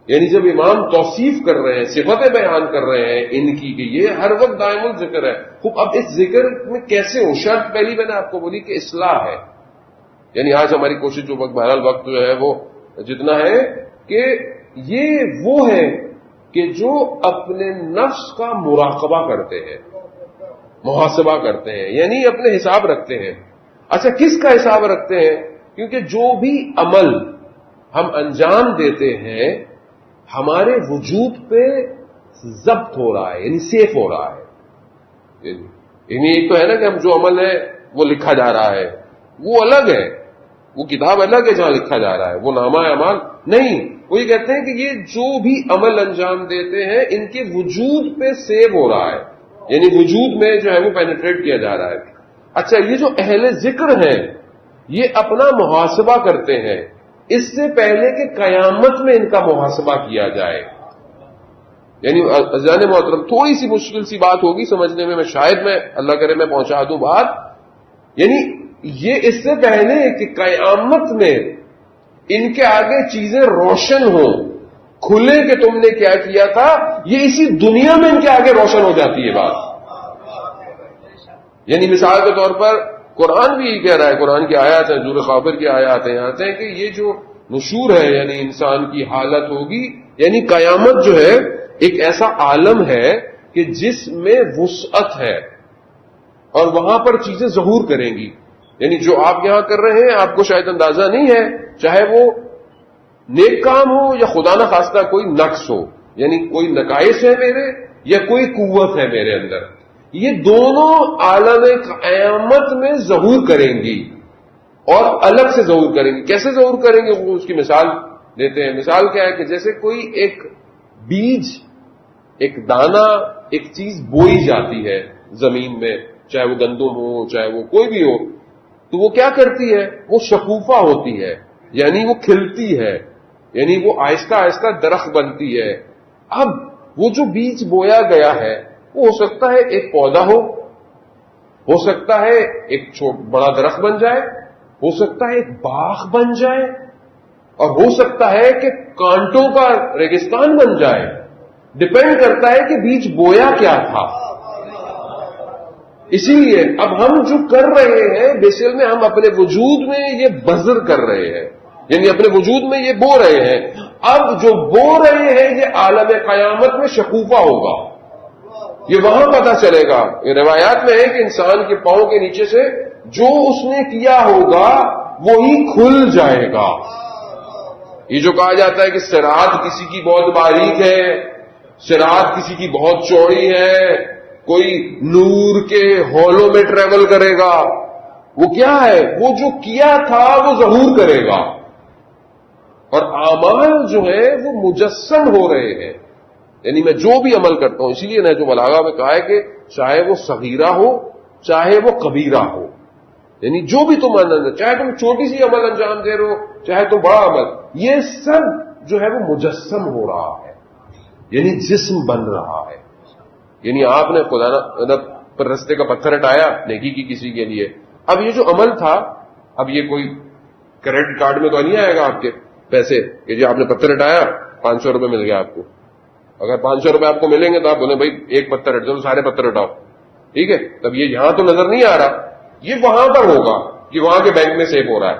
یعنی جب امام توصیف کر رہے ہیں، صفتیں بیان کر رہے ہیں ان کی کہ یہ ہر وقت دائم الذکر ہے. خوب اب اس ذکر میں کیسے ہو؟ شرط پہلی میں نے آپ کو بولی کہ اصلاح ہے. یعنی آج ہماری کوشش جو بہرحال وقت جو ہے وہ جتنا ہے کہ یہ وہ ہے کہ جو اپنے نفس کا مراقبہ کرتے ہیں، محاسبہ کرتے ہیں، یعنی اپنے حساب رکھتے ہیں. اچھا، کس کا حساب رکھتے ہیں؟ کیونکہ جو بھی عمل ہم انجام دیتے ہیں ہمارے وجود پہ ضبط ہو رہا ہے، یعنی سیف ہو رہا ہے. یعنی ایک تو ہے نا کہ ہم جو عمل ہے وہ لکھا جا رہا ہے، وہ الگ ہے، وہ کتاب الگ ہے جہاں لکھا جا رہا ہے، وہ نامہ اعمال نہیں. وہ یہ کہتے ہیں کہ یہ جو بھی عمل انجام دیتے ہیں ان کے وجود پہ سیو ہو رہا ہے، یعنی وجود میں جو ہے وہ پینیٹریٹ کیا جا رہا ہے. اچھا، یہ جو اہل ذکر ہیں یہ اپنا محاسبہ کرتے ہیں اس سے پہلے کہ قیامت میں ان کا محاسبہ کیا جائے. یعنی عزیزان محترم تھوڑی سی مشکل سی بات ہوگی سمجھنے میں شاید میں اللہ کرے میں پہنچا دوں بات. یعنی یہ اس سے پہلے کہ قیامت میں ان کے آگے چیزیں روشن ہوں، کھلے کہ تم نے کیا کیا تھا، یہ اسی دنیا میں ان کے آگے روشن ہو جاتی ہے بات. یعنی مثال کے طور پر قرآن بھی یہ کہہ رہا ہے، قرآن کی آیات ہیں، سورہ غافر کی آیات ہیں، یہاں سے کہ یہ جو نشور ہے یعنی انسان کی حالت ہوگی، یعنی قیامت جو ہے ایک ایسا عالم ہے کہ جس میں وسعت ہے اور وہاں پر چیزیں ظہور کریں گی. یعنی جو آپ یہاں کر رہے ہیں آپ کو شاید اندازہ نہیں ہے، چاہے وہ نیک کام ہو یا خدا نہ خواستہ کوئی نقص ہو، یعنی کوئی نقائص ہے میرے یا کوئی قوت ہے میرے اندر، یہ دونوں عالم قیامت میں ظہور کریں گی اور الگ سے ظہور کریں گی. کیسے ظہور کریں گے وہ اس کی مثال دیتے ہیں. مثال کیا ہے کہ جیسے کوئی ایک بیج، ایک دانہ، ایک چیز بوئی جاتی ہے زمین میں، چاہے وہ گندم ہو چاہے وہ کوئی بھی ہو، تو وہ کیا کرتی ہے؟ وہ شکوفہ ہوتی ہے، یعنی وہ کھلتی ہے، یعنی وہ آہستہ آہستہ درخت بنتی ہے. اب وہ جو بیج بویا گیا ہے وہ ہو سکتا ہے ایک پودا ہو سکتا ہے ایک بڑا درخت بن جائے، ہو سکتا ہے ایک باغ بن جائے، اور ہو سکتا ہے کہ کانٹوں کا ریگستان بن جائے. ڈپینڈ کرتا ہے کہ بیج بویا کیا تھا. اسی لیے اب ہم جو کر رہے ہیں بیسل میں ہم اپنے وجود میں یہ بذر کر رہے ہیں، یعنی اپنے وجود میں یہ بو رہے ہیں. اب جو بو رہے ہیں یہ عالم قیامت میں شکوفہ ہوگا، یہ وہاں پتہ چلے گا. یہ روایات میں ہے کہ انسان کے پاؤں کے نیچے سے جو اس نے کیا ہوگا وہی کھل جائے گا. یہ جو کہا جاتا ہے کہ صراط کسی کی بہت باریک ہے، صراط کسی کی بہت چوڑی ہے، کوئی نور کے ہولوں میں ٹریول کرے گا، وہ کیا ہے؟ وہ جو کیا تھا وہ ظہور کرے گا. اور اعمال جو ہے وہ مجسم ہو رہے ہیں، یعنی میں جو بھی عمل کرتا ہوں، اسی لیے نے جو بلاغہ میں کہا ہے کہ چاہے وہ صغیرہ ہو چاہے وہ کبیرہ ہو، یعنی جو بھی تم چاہے تم چھوٹی سی عمل انجام دے رہے ہو چاہے تم بڑا عمل، یہ سب جو ہے وہ مجسم ہو رہا ہے، یعنی جسم بن رہا ہے. یعنی آپ نے خدا پر رستے کا پتھر ہٹایا نیکی کی کسی کے لیے، اب یہ جو عمل تھا، اب یہ کوئی کریڈٹ کارڈ میں تو نہیں آئے گا آپ کے پیسے کہ جی آپ نے پتھر ہٹایا 500 روپے مل گیا آپ کو. اگر 500 روپے آپ کو ملیں گے تو آپ بولیں بھائی ایک پتھر ہٹ جاؤ، سارے پتھر ہٹاؤ، ٹھیک ہے. تب یہ یہاں تو نظر نہیں آ رہا، یہ وہاں پر ہوگا کہ وہاں کے بینک میں سیو ہو رہا ہے.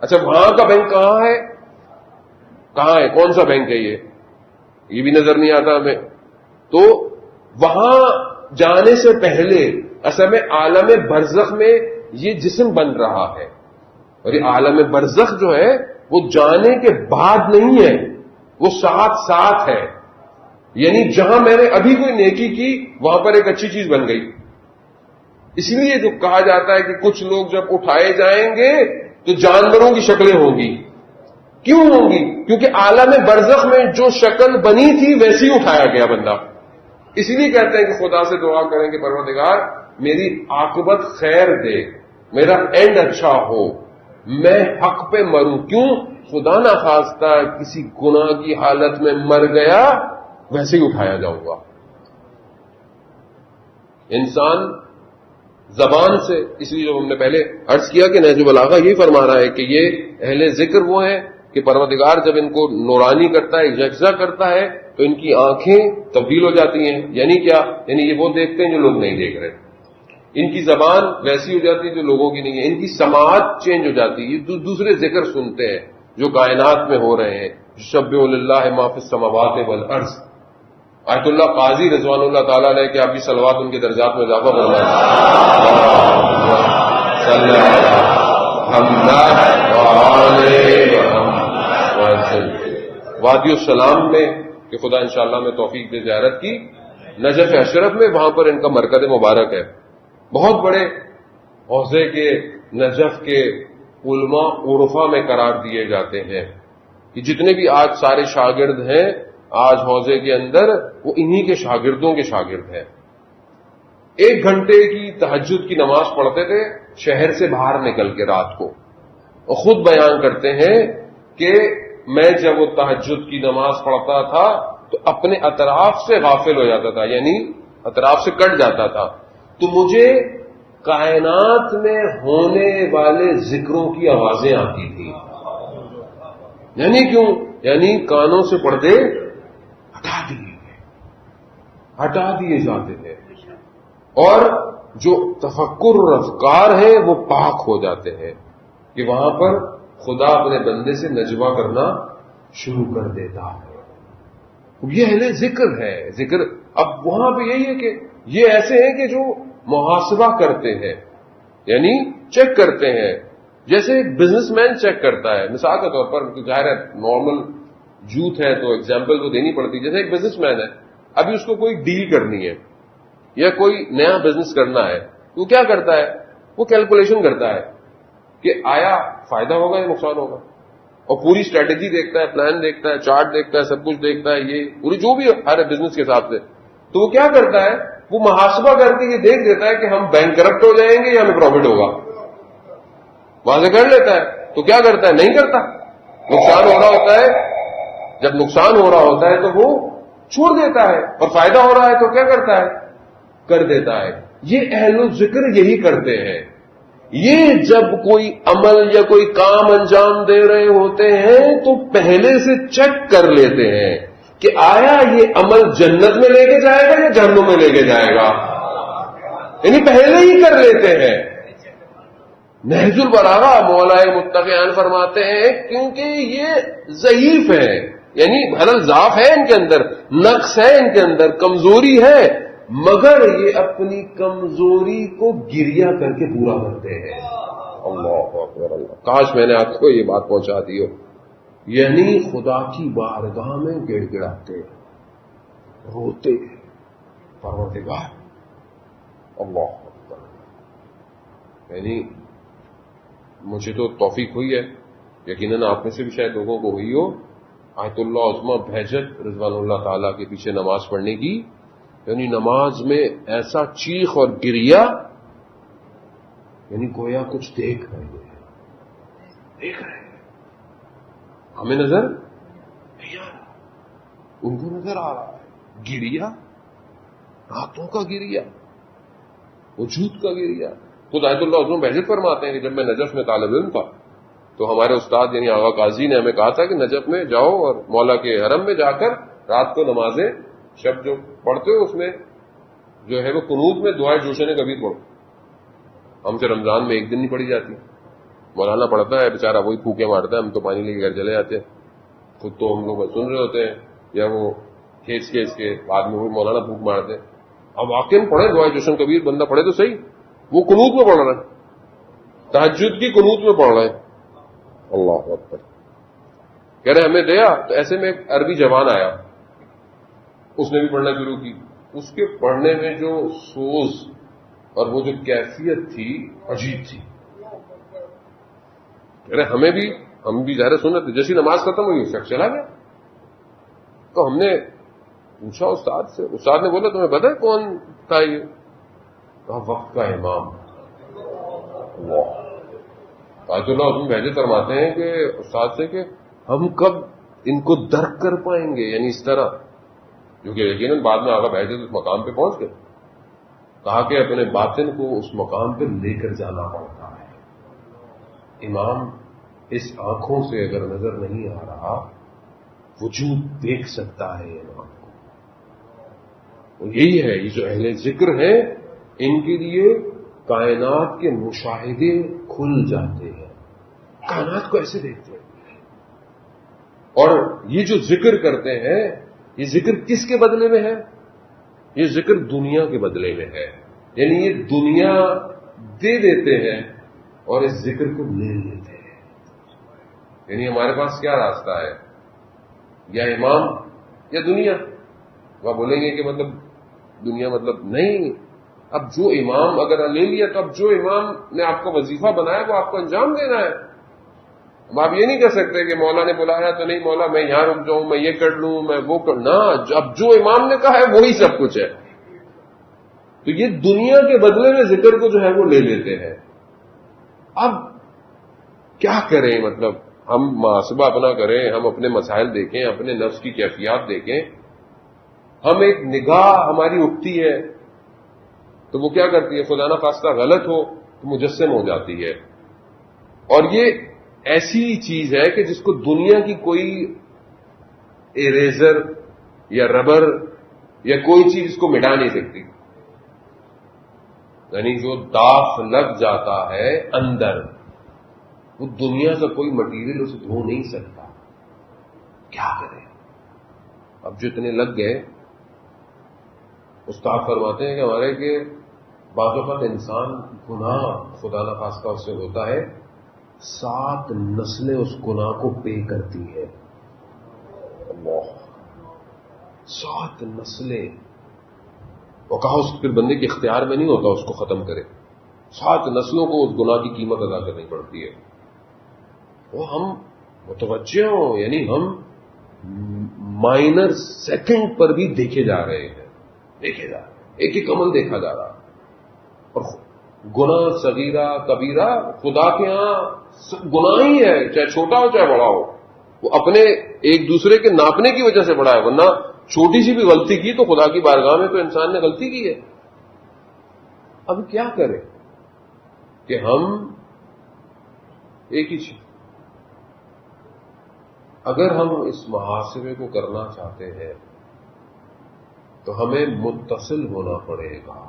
اچھا وہاں کا بینک کہاں ہے، کہاں ہے، کون سا بینک ہے یہ بھی نظر نہیں آتا ہمیں. تو وہاں جانے سے پہلے اصل میں عالم برزخ میں یہ جسم بن رہا ہے، اور یہ عالم برزخ جو ہے وہ جانے کے بعد نہیں ہے، وہ ساتھ ساتھ ہے. یعنی جہاں میں نے ابھی کوئی نیکی کی وہاں پر ایک اچھی چیز بن گئی. اسی لیے جو کہا جاتا ہے کہ کچھ لوگ جب اٹھائے جائیں گے تو جانوروں کی شکلیں ہوں گی. کیوں ہوں گی؟ کیونکہ عالم برزخ میں جو شکل بنی تھی ویسی اٹھایا گیا بندہ. اسی لیے کہتے ہیں کہ خدا سے دعا کریں کہ پروردگار میری عاقبت خیر دے، میرا اینڈ اچھا ہو، میں حق پہ مروں. کیوں؟ خدا نہ خواستہ کسی گناہ کی حالت میں مر گیا ویسے ہی اٹھایا جاؤں گا. انسان زبان سے، اس لیے جو ہم نے پہلے عرض کیا کہ نہج البلاغہ یہی فرما رہا ہے کہ یہ اہل ذکر وہ ہیں کہ پروردگار جب ان کو نورانی کرتا ہے، یکجا کرتا ہے، تو ان کی آنکھیں تبدیل ہو جاتی ہیں. یعنی کیا؟ یعنی یہ وہ دیکھتے ہیں جو لوگ نہیں دیکھ رہے. ان کی زبان ویسی ہو جاتی ہے جو لوگوں کی نہیں ہے. ان کی سماعت چینج ہو جاتی ہے، یہ دوسرے ذکر سنتے ہیں جو کائنات میں ہو رہے ہیں. یسبح للہ ما فی السماوات والارض. آیت اللہ قاضی رضوان اللہ تعالیٰ علیہ کہ آپ بھی صلوات ان کے درجات میں اضافہ فرمائیں. وادی السلام میں کہ خدا انشاءاللہ میں توفیق دے زیارت کی، نجف اشرف میں، وہاں پر ان کا مرکز مبارک ہے. بہت بڑے حوزے کے نجف کے علماء عرفا میں قرار دیے جاتے ہیں. کہ جتنے بھی آج سارے شاگرد ہیں آج حوزے کے اندر وہ انہی کے شاگردوں کے شاگرد ہیں. 1 گھنٹے کی تہجد کی نماز پڑھتے تھے شہر سے باہر نکل کے رات کو، اور خود بیان کرتے ہیں کہ میں جب وہ تہجد کی نماز پڑھتا تھا تو اپنے اطراف سے غافل ہو جاتا تھا، یعنی اطراف سے کٹ جاتا تھا، تو مجھے کائنات میں ہونے والے ذکروں کی آوازیں آتی تھیں. یعنی کیوں؟ یعنی کانوں سے پردے ہٹا دیے جاتے ہیں، اور جو تفکر اور افکار ہیں وہ پاک ہو جاتے ہیں کہ وہاں پر خدا اپنے بندے سے نجوا کرنا شروع کر دیتا ہے. یہ اہل ذکر ہے. ذکر اب وہاں پہ یہی ہے کہ یہ ایسے ہیں کہ جو محاسبہ کرتے ہیں، یعنی چیک کرتے ہیں، جیسے ایک بزنس مین چیک کرتا ہے. مثال کے طور پر ظاہر ہے نارمل یوتھ ہے تو ایگزامپل تو دینی پڑتی. جیسے ایک بزنس مین ہے، ابھی اس کو کوئی ڈیل کرنی ہے یا کوئی نیا بزنس کرنا ہے، تو وہ کیا کرتا ہے؟ وہ کیلکولیشن کرتا ہے کہ آیا فائدہ ہوگا یا نقصان ہوگا، اور پوری اسٹریٹجی دیکھتا ہے، پلان دیکھتا ہے، چارٹ دیکھتا ہے، سب کچھ دیکھتا ہے، یہ پوری جو بھی ہر بزنس کے حساب سے. تو وہ کیا کرتا ہے؟ وہ محاسبہ کر کے یہ دیکھ دیتا ہے کہ ہم بینک کرپٹ ہو جائیں گے یا ہمیں پروفٹ ہوگا، وہاں سے کر لیتا ہے. تو کیا کرتا ہے؟ نہیں کرتا. نقصان ہو رہا ہوتا ہے، جب نقصان ہو رہا ہوتا ہے تو وہ چھوڑ دیتا ہے، اور فائدہ ہو رہا ہے تو کیا کرتا ہے؟ کر دیتا ہے. یہ اہل ذکر یہی کرتے ہیں. یہ جب کوئی عمل یا کوئی کام انجام دے رہے ہوتے ہیں تو پہلے سے چیک کر لیتے ہیں کہ آیا یہ عمل جنت میں لے کے جائے گا یا جہنم میں لے کے جائے گا، یعنی پہلے ہی کر لیتے ہیں. نہج البلاغہ مولا متقیان فرماتے ہیں کیونکہ یہ ضعیف ہے، یعنی بھرل ضعف ہے ان کے اندر، نقص ہے ان کے اندر، کمزوری ہے، مگر یہ اپنی کمزوری کو گریہ کر کے پورا کرتے ہیں. اللہ اکبر اللہ. کاش میں نے آپ کو یہ بات پہنچا دی ہو. یعنی خدا کی بارگاہ میں گڑ گڑاتے روتے پروردگار اللہ اکبر. یعنی مجھے تو توفیق ہوئی ہے، یقیناً آپ میں سے بھی شاید لوگوں کو ہوئی ہو، آیت اللہ عظمہ بہجت رضوان اللہ تعالیٰ کے پیچھے نماز پڑھنے کی. یعنی نماز میں ایسا چیخ اور گریا، یعنی گویا کچھ دیکھ رہے ہیں. ہمیں نظر نہیں آ رہا، ان کو نظر آ رہا ہے. گریا، راتوں کا گریا، وجود کا گریا. خود آیت اللہ عظم بحث فرماتے ہیں کہ جب میں نجف میں طالب علم تھا تو ہمارے استاد یعنی آغا قاضی نے ہمیں کہا تھا کہ نجف میں جاؤ اور مولا کے حرم میں جا کر رات کو نمازیں شب جو پڑھتے ہو اس میں جو ہے وہ قنوت میں دعائے جوشن کبیر پڑھو. ہم سے رمضان میں ایک دن نہیں پڑھی جاتی. مولانا پڑھتا ہے بیچارہ وہی پھوکے مارتا ہے, ہم تو پانی لے کے گھر چلے جاتے ہیں. خود تو ہم لوگ سن رہے ہوتے ہیں یا وہ کھینچ کے اس کے بعد میں وہ مولانا پھوک مارتے ہیں. اب واقعی میں پڑھے دعائے جوشن کبیر, بندہ پڑھے تو صحیح. وہ قنوت میں پڑھ رہا ہے, تہجد کی قنوت میں پڑھ رہا ہے. اللہ اکبر. کہہ رہے ہمیں دیا تو ایسے میں ایک عربی جوان آیا, اس نے بھی پڑھنا شروع کی. اس کے پڑھنے میں جو سوز اور وہ جو کیفیت تھی عجیب تھی. کہہ رہے ہم بھی ظاہر سن رہے تھے. جیسی نماز ختم ہوئی شخص چلا گیا. تو ہم نے پوچھا استاد سے, استاد نے بولا تمہیں پتا ہے کون تھا یہ؟ کہا وقت کا امام. آیت اللہ عظم بحث فرماتے ہیں کہ استاد سے کہ ہم کب ان کو درک کر پائیں گے, یعنی اس طرح جو کہ یقیناً بعد میں آگا بحث اس مقام پہ پہنچ گئے. کہا کہ اپنے باطن کو اس مقام پہ لے کر جانا پڑتا ہے. امام اس آنکھوں سے اگر نظر نہیں آ رہا, وجود دیکھ سکتا ہے امام کو. یہی ہے یہ جو اہل ذکر ہیں, ان کے لیے کائنات کے مشاہدے کھل جاتے ہیں, کائنات کو ایسے دیکھتے ہیں. اور یہ جو ذکر کرتے ہیں, یہ ذکر کس کے بدلے میں ہے؟ یہ ذکر دنیا کے بدلے میں ہے. یعنی یہ دنیا دے دیتے ہیں اور اس ذکر کو لے لیتے ہیں. یعنی ہمارے پاس کیا راستہ ہے, یا امام یا دنیا. وہ بولیں گے کہ مطلب دنیا مطلب نہیں. اب جو امام اگر لے لیا تو اب جو امام نے آپ کو وظیفہ بنایا وہ آپ کو انجام دینا ہے. اب آپ یہ نہیں کہہ سکتے کہ مولا نے بلایا تو نہیں مولا میں یہاں رک جاؤں, میں یہ کر لوں, میں وہ کر نہ. اب جو امام نے کہا ہے وہی سب کچھ ہے. تو یہ دنیا کے بدلے میں ذکر کو جو ہے وہ لے لیتے ہیں. اب کیا کریں, مطلب ہم محاسبہ اپنا کریں, ہم اپنے مسائل دیکھیں, اپنے نفس کی کیفیات دیکھیں. ہم ایک نگاہ ہماری اٹھتی ہے تو وہ کیا کرتی ہے, خدا نہ خواستہ غلط ہو تو مجسم ہو جاتی ہے. اور یہ ایسی چیز ہے کہ جس کو دنیا کی کوئی اریزر یا ربر یا کوئی چیز اس کو مٹا نہیں سکتی. یعنی جو داغ لگ جاتا ہے اندر, وہ دنیا کا کوئی مٹیریل اسے دھو نہیں سکتا. کیا کریں؟ اب جو اتنے لگ گئے, استاد فرماتے ہیں کہ ہمارے کہ بعض اوقات انسان گناہ خدا نخواستہ اس سے ہوتا ہے, 7 نسلیں اس گناہ کو پے کرتی ہے. اللہ, 7 نسلیں. اور کہا اس پھر بندے کے اختیار میں نہیں ہوتا اس کو ختم کرے. 7 نسلوں کو اس گناہ کی قیمت ادا کرنی پڑتی ہے. وہ ہم متوجہ ہوں, یعنی ہم مائنر سیکنڈ پر بھی دیکھے جا رہے ہیں, دیکھے جا رہے ہیں, ایک ایک عمل دیکھا جا رہا. اور گناہ صغیرہ کبیرہ خدا کے ہاں گناہ ہی ہے, چاہے چھوٹا ہو چاہے بڑا ہو. وہ اپنے ایک دوسرے کے ناپنے کی وجہ سے بڑا ہے, ورنہ چھوٹی سی بھی غلطی کی تو خدا کی بارگاہ میں تو انسان نے غلطی کی ہے. اب کیا کریں کہ ہم ایک ہی چیز, اگر ہم اس محاسبے کو کرنا چاہتے ہیں تو ہمیں متصل ہونا پڑے گا,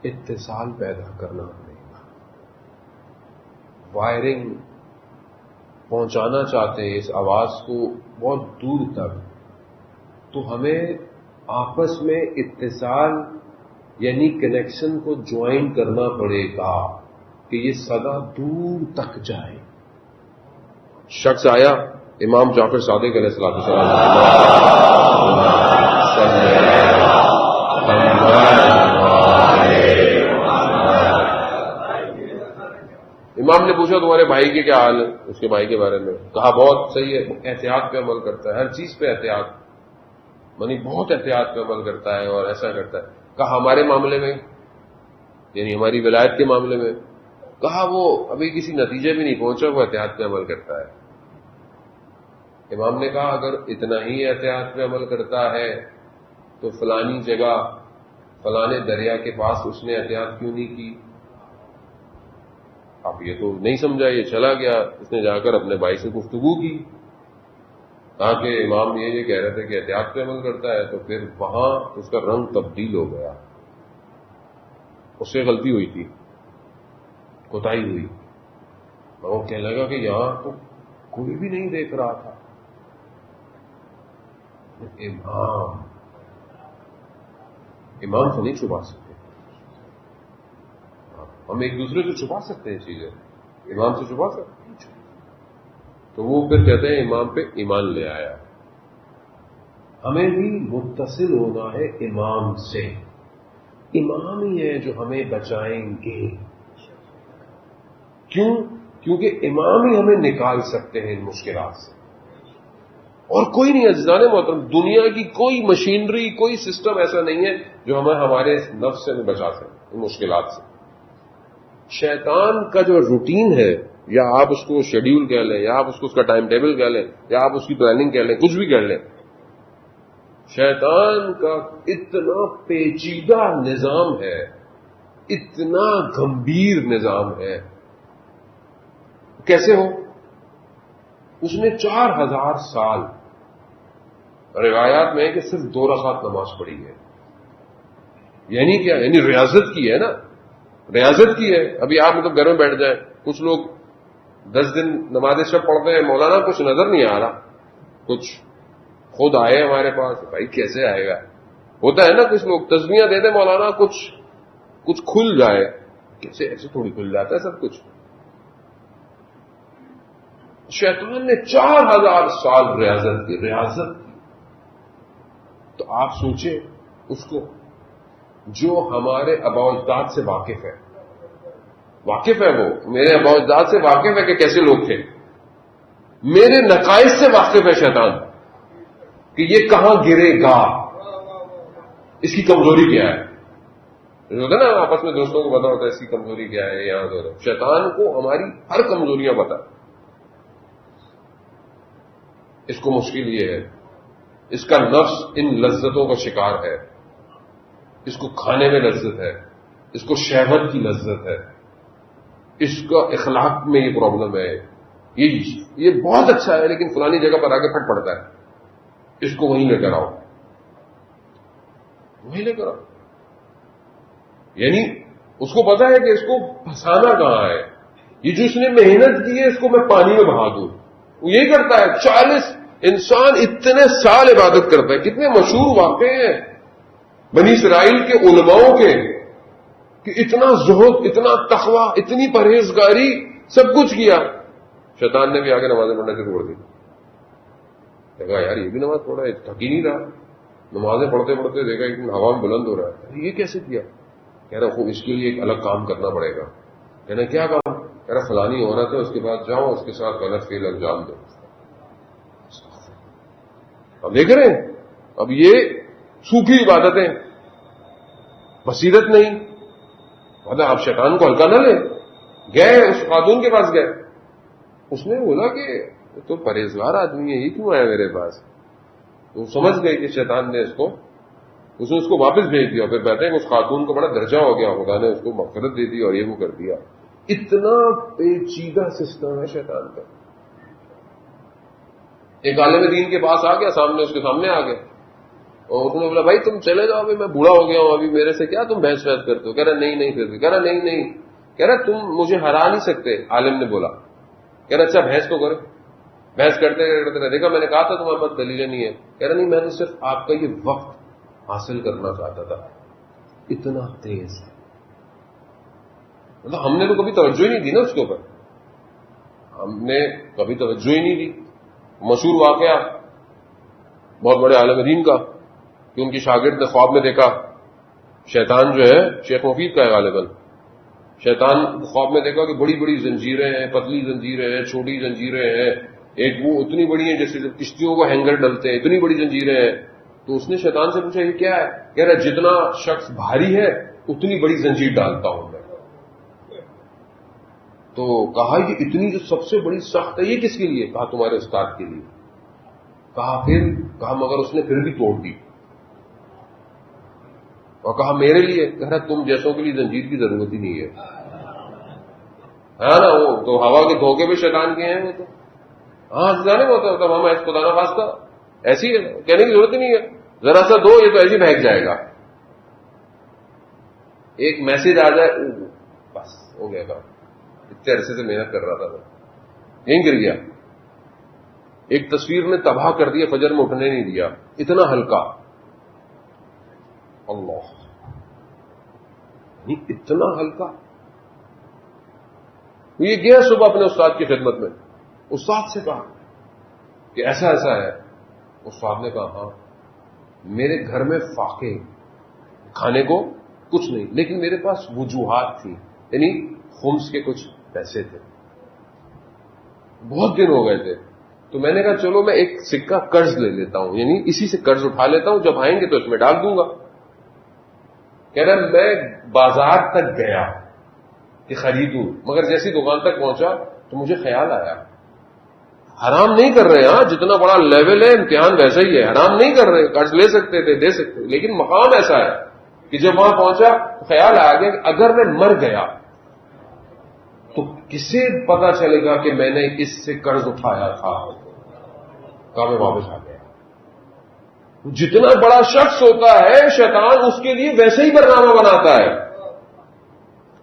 اتصال پیدا کرنا پڑے گا. وائرنگ پہنچانا چاہتے ہیں اس آواز کو بہت دور تک, تو ہمیں آپس میں اتصال یعنی کنیکشن کو جوائن کرنا پڑے گا کہ یہ صدا دور تک جائے. شخص آیا, امام جعفر صادق علیہ السلام امام نے پوچھا تمہارے بھائی کے کیا حال ہے, اس کے بھائی کے بارے میں کہا بہت صحیح ہے, احتیاط پہ عمل کرتا ہے, ہر چیز پہ احتیاط, یعنی بہت احتیاط پہ عمل کرتا ہے اور ایسا کرتا ہے. کہا ہمارے معاملے میں, یعنی ہماری ولایت کے معاملے میں, کہا وہ ابھی کسی نتیجے میں نہیں پہنچا, وہ احتیاط پہ عمل کرتا ہے. امام نے کہا اگر اتنا ہی احتیاط پہ عمل کرتا ہے تو فلانی جگہ فلانے دریا کے پاس اس نے احتیاط کیوں نہیں کی, اب یہ تو نہیں سمجھا، یہ چلا گیا، اس نے جا کر اپنے بھائی سے گفتگو کی، کہا کہ امام یہ کہہ رہے تھے کہ احتیاط پہ عمل کرتا ہے، تو پھر وہاں اس کا رنگ تبدیل ہو گیا، اس سے غلطی ہوئی تھی، کوتاہی ہوئی، وہ کہنے لگا کہ یہاں تو کوئی بھی نہیں دیکھ رہا تھا، امام سے نہیں چھپا سکتے، ہم ایک دوسرے سے چھپا سکتے ہیں چیزیں، امام سے چھپا سکتے ہیں، تو وہ پھر کہتے ہیں امام پہ ایمان لے آیا۔ ہمیں بھی متصل ہونا ہے امام سے، امام ہی ہے جو ہمیں بچائیں گے، کیوں؟ کیونکہ امام ہی ہمیں نکال سکتے ہیں ان مشکلات سے، اور کوئی نہیں۔ عزیزان محترم، دنیا کی کوئی مشینری، کوئی سسٹم ایسا نہیں ہے جو ہمیں ہمارے نفس سے بچا سکے ان مشکلات سے۔ شیطان کا جو روٹین ہے، یا آپ اس کو شیڈیول کہہ لیں، یا آپ اس کو اس کا ٹائم ٹیبل کہہ لیں، یا آپ اس کی پلاننگ کہہ لیں، کچھ بھی کہہ لیں، شیطان کا اتنا پیچیدہ نظام ہے، اتنا گمبھیر نظام ہے، کیسے ہو؟ اس نے 4000 سال روایات میں ہے کہ صرف 2 رکعت نماز پڑھی ہے، یعنی کیا؟ یعنی ریاضت کی ہے نا، ریاضت کی ہے۔ ابھی آپ مطلب گھر میں بیٹھ جائیں، کچھ لوگ 10 دن نماز شب پڑھتے ہیں، مولانا کچھ نظر نہیں آ رہا، کچھ خود آئے ہمارے پاس، بھائی کیسے آئے گا؟ ہوتا ہے نا، کچھ لوگ تسبیحاں دے دیں مولانا، کچھ کھل جائے، کیسے؟ ایسے تھوڑی کھل جاتا ہے سب کچھ۔ شیطان نے 4000 سال ریاضت کی، تو آپ سوچیں اس کو جو ہمارے آباء و اجداد سے واقف ہے وہ میرے آباء و اجداد سے واقف ہے کہ کیسے لوگ تھے، میرے نقائص سے واقف ہے شیطان کہ یہ کہاں گرے گا، اس کی کمزوری کیا ہے، ہوتا ہے نا آپس میں دوستوں کو پتا ہوتا ہے اس کی کمزوری کیا ہے، یہاں تو شیطان کو ہماری ہر کمزوریاں پتا ہے۔ اس کو مشکل یہ ہے، اس کا نفس ان لذتوں کا شکار ہے، اس کو کھانے میں لذت ہے، اس کو شہوت کی لذت ہے، اس کا اخلاق میں یہ پرابلم ہے، یہ بہت اچھا ہے لیکن فلانی جگہ پر آ کے پھٹ پڑتا ہے، اس کو وہیں لے کر آؤ، وہیں لے کر آؤ۔ یعنی اس کو پتا ہے کہ اس کو پھنسانا کہاں ہے، یہ جو اس نے محنت کی ہے اس کو میں پانی میں بہا دوں، وہ یہی کرتا ہے۔ 40 انسان اتنے سال عبادت کرتا ہے، کتنے مشہور واقعے ہیں بنی اسرائیل کے علماؤں کے کہ اتنا زہد، اتنا تقوی، اتنی پرہیزگاری، سب کچھ کیا، شیطان نے بھی آگے نمازیں پڑھنا شروع کر دی۔ دیکھا یار یہ بھی نماز پڑھ رہا ہے، تھک ہی نہیں رہا، نمازیں پڑھتے پڑھتے دیکھا ایک دن ہوا میں بلند ہو رہا ہے، یہ کیسے کیا؟ کہہ رہا خوب اس کے لیے ایک الگ کام کرنا پڑے گا۔ کہنا کیا کام؟ کہہ رہا فلانی عورت ہے، اس کے بعد جاؤ اس کے ساتھ غلط فعل انجام دو۔ اب دیکھ رہے ہیں، اب یہ صوفی عبادتیں، بصیرت نہیں، مطلب آپ شیطان کو ہلکا نہ لیں۔ گئے اس خاتون کے پاس گئے، اس نے بولا کہ تو پرہیزگار آدمی ہے، یہ کیوں آیا میرے پاس؟ تو سمجھ گئے کہ شیطان نے اس نے اس کو واپس بھیج دیا۔ پھر کہتے ہیں کہ اس خاتون کو بڑا درجہ ہو گیا، خدا نے اس کو مغفرت دے دی اور یہ وہ کر دیا۔ اتنا پیچیدہ سسٹم ہے شیطان کا۔ ایک عالم دین کے پاس آ گیا، اس کے سامنے آ گیا، اور اس نے بولا بھائی تم چلے جاؤ، ابھی میں بوڑھا ہو گیا ہوں، ابھی میرے سے کیا تم بحث کرتے ہو؟ کہہ رہا نہیں پھر بھی، کہہ رہا نہیں، کہہ رہا تم مجھے ہرا نہیں سکتے۔ عالم نے بولا، کہہ رہا اچھا بحث تو کرو۔ بحث کرتے کرتے دیکھا میں نے کہا تھا تمہارے پاس دلیلیں نہیں ہے۔ کہہ رہا نہیں، میں نے صرف آپ کا یہ وقت حاصل کرنا چاہتا تھا۔ اتنا تیز ہے، مطلب ہم نے تو کبھی توجہ ہی نہیں دی نا اس کے اوپر، ہم نے کبھی توجہ ہی نہیں دی۔ مشہور واقعہ بہت بڑے عالم دین کا کہ ان کی شاگرد نے خواب میں دیکھا، شیطان جو ہے شیخ مفید کا ہے غالباً، شیطان خواب میں دیکھا کہ بڑی بڑی زنجیریں ہیں، پتلی زنجیریں ہیں، چھوٹی زنجیریں ہیں، ایک وہ اتنی بڑی ہیں جیسے جب کشتیوں کو ہینگر ڈلتے ہیں، اتنی بڑی زنجیریں ہیں۔ تو اس نے شیطان سے پوچھا یہ کیا ہے؟ کہہ رہا جتنا شخص بھاری ہے اتنی بڑی زنجیر ڈالتا ہوں میں۔ تو کہا یہ اتنی جو سب سے بڑی سخت ہے یہ کس کے لیے؟ کہا تمہارے استاد کے لیے۔ کہا مگر اس نے پھر بھی توڑ دی، اور کہا میرے لیے؟ کہہ رہا تم جیسوں کے لیے زنجیر کی ضرورت ہی نہیں ہے۔ ہاں نا، وہ تو ہوا کے دھوکے بھی شیطان کے ہیں وہ تو. ہاں جانے میں ہوتا ہے ہم خدا نہ خواستہ ایسی ہے، کہنے کی ضرورت ہی نہیں ہے، ذرا سا دو یہ تو ایسے بہک جائے گا. ایک میسج آ جائے بس ہو گیا کام. اتنے عرصے سے محنت کر رہا تھا میں، یہیں گر گیا. ایک تصویر نے تباہ کر دیا، فجر میں اٹھنے نہیں دیا، اتنا ہلکا. اللہ، اتنا ہلکا. یہ گیا صبح اپنے استاد کی خدمت میں، استاد سے کہا کہ ایسا ایسا ہے. استاد نے کہا ہاں میرے گھر میں فاقے، کھانے کو کچھ نہیں، لیکن میرے پاس وجوہات تھی، یعنی خمس کے کچھ پیسے تھے، بہت دن ہو گئے تھے. تو میں نے کہا چلو میں ایک سکہ قرض لے لیتا ہوں، یعنی اسی سے قرض اٹھا لیتا ہوں، جب آئیں گے تو اس میں ڈال دوں گا. کہہ رہا میں بازار تک گیا کہ خریدوں، مگر جیسی دکان تک پہنچا تو مجھے خیال آیا حرام نہیں کر رہے. ہاں جتنا بڑا لیول ہے امتحان ویسا ہی ہے، حرام نہیں کر رہے، قرض لے سکتے تھے دے سکتے تھے، لیکن مقام ایسا ہے کہ جب وہاں پہنچا تو خیال آ گیا کہ اگر میں مر گیا تو کسے پتا چلے گا کہ میں نے اس سے قرض اٹھایا تھا. کہا میں واپس آ گیا. جتنا بڑا شخص ہوتا ہے شیطان اس کے لیے ویسے ہی برنامہ بناتا ہے.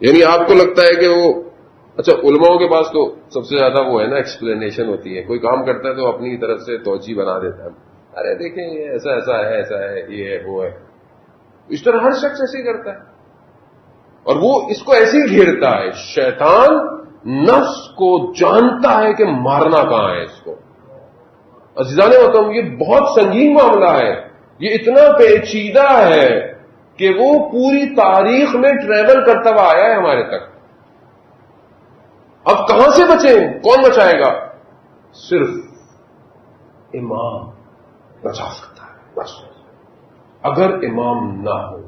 یعنی آپ کو لگتا ہے کہ وہ اچھا علماؤں کے پاس تو سب سے زیادہ وہ ہے نا ایکسپلینیشن ہوتی ہے، کوئی کام کرتا ہے تو اپنی طرف سے توجہ بنا دیتا ہے، ارے دیکھیں یہ ایسا ایسا ہے، ایسا ہے، یہ ہے وہ ہے. اس طرح ہر شخص ایسے ہی کرتا ہے اور وہ اس کو ایسے ہی گھیرتا ہے. شیطان نفس کو جانتا ہے کہ مارنا کہاں ہے اس کو. عزیزان محترم یہ بہت سنگین معاملہ ہے، یہ اتنا پیچیدہ ہے کہ وہ پوری تاریخ میں ٹریول کرتا ہوا آیا ہے ہمارے تک. اب کہاں سے بچیں؟ کون بچائے گا؟ صرف امام بچا سکتا ہے بس. اگر امام نہ ہو،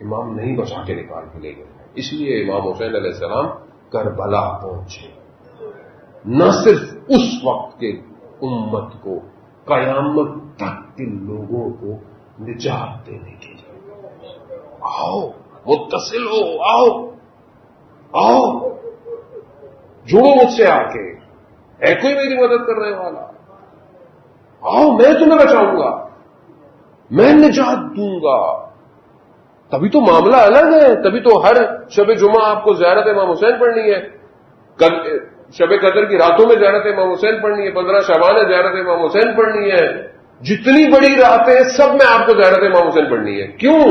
امام نہیں بچا کے نکال کے لے گئے. اس لیے امام حسین علیہ السلام کربلا پہنچے، نہ صرف اس وقت کے امت کو، قیامت تک کے لوگوں کو نجات دینے کے لیے. آؤ متصل ہو، آؤ آؤ جڑو مجھ سے آ کے، ہے کوئی میری مدد کرنے والا؟ آؤ میں تمہیں بچاؤں گا، میں نجات دوں گا. تبھی تو معاملہ الگ ہے. تبھی تو ہر شب جمعہ آپ کو زیارت امام حسین پڑھنی ہے، شب قدر کی راتوں میں زیارت امام حسین پڑھنی ہے، 15 شعبان میں زیارت امام حسین پڑھنی ہے. جتنی بڑی راتیں ہیں سب میں آپ کو زیارت امام حسین پڑھنی ہے. کیوں؟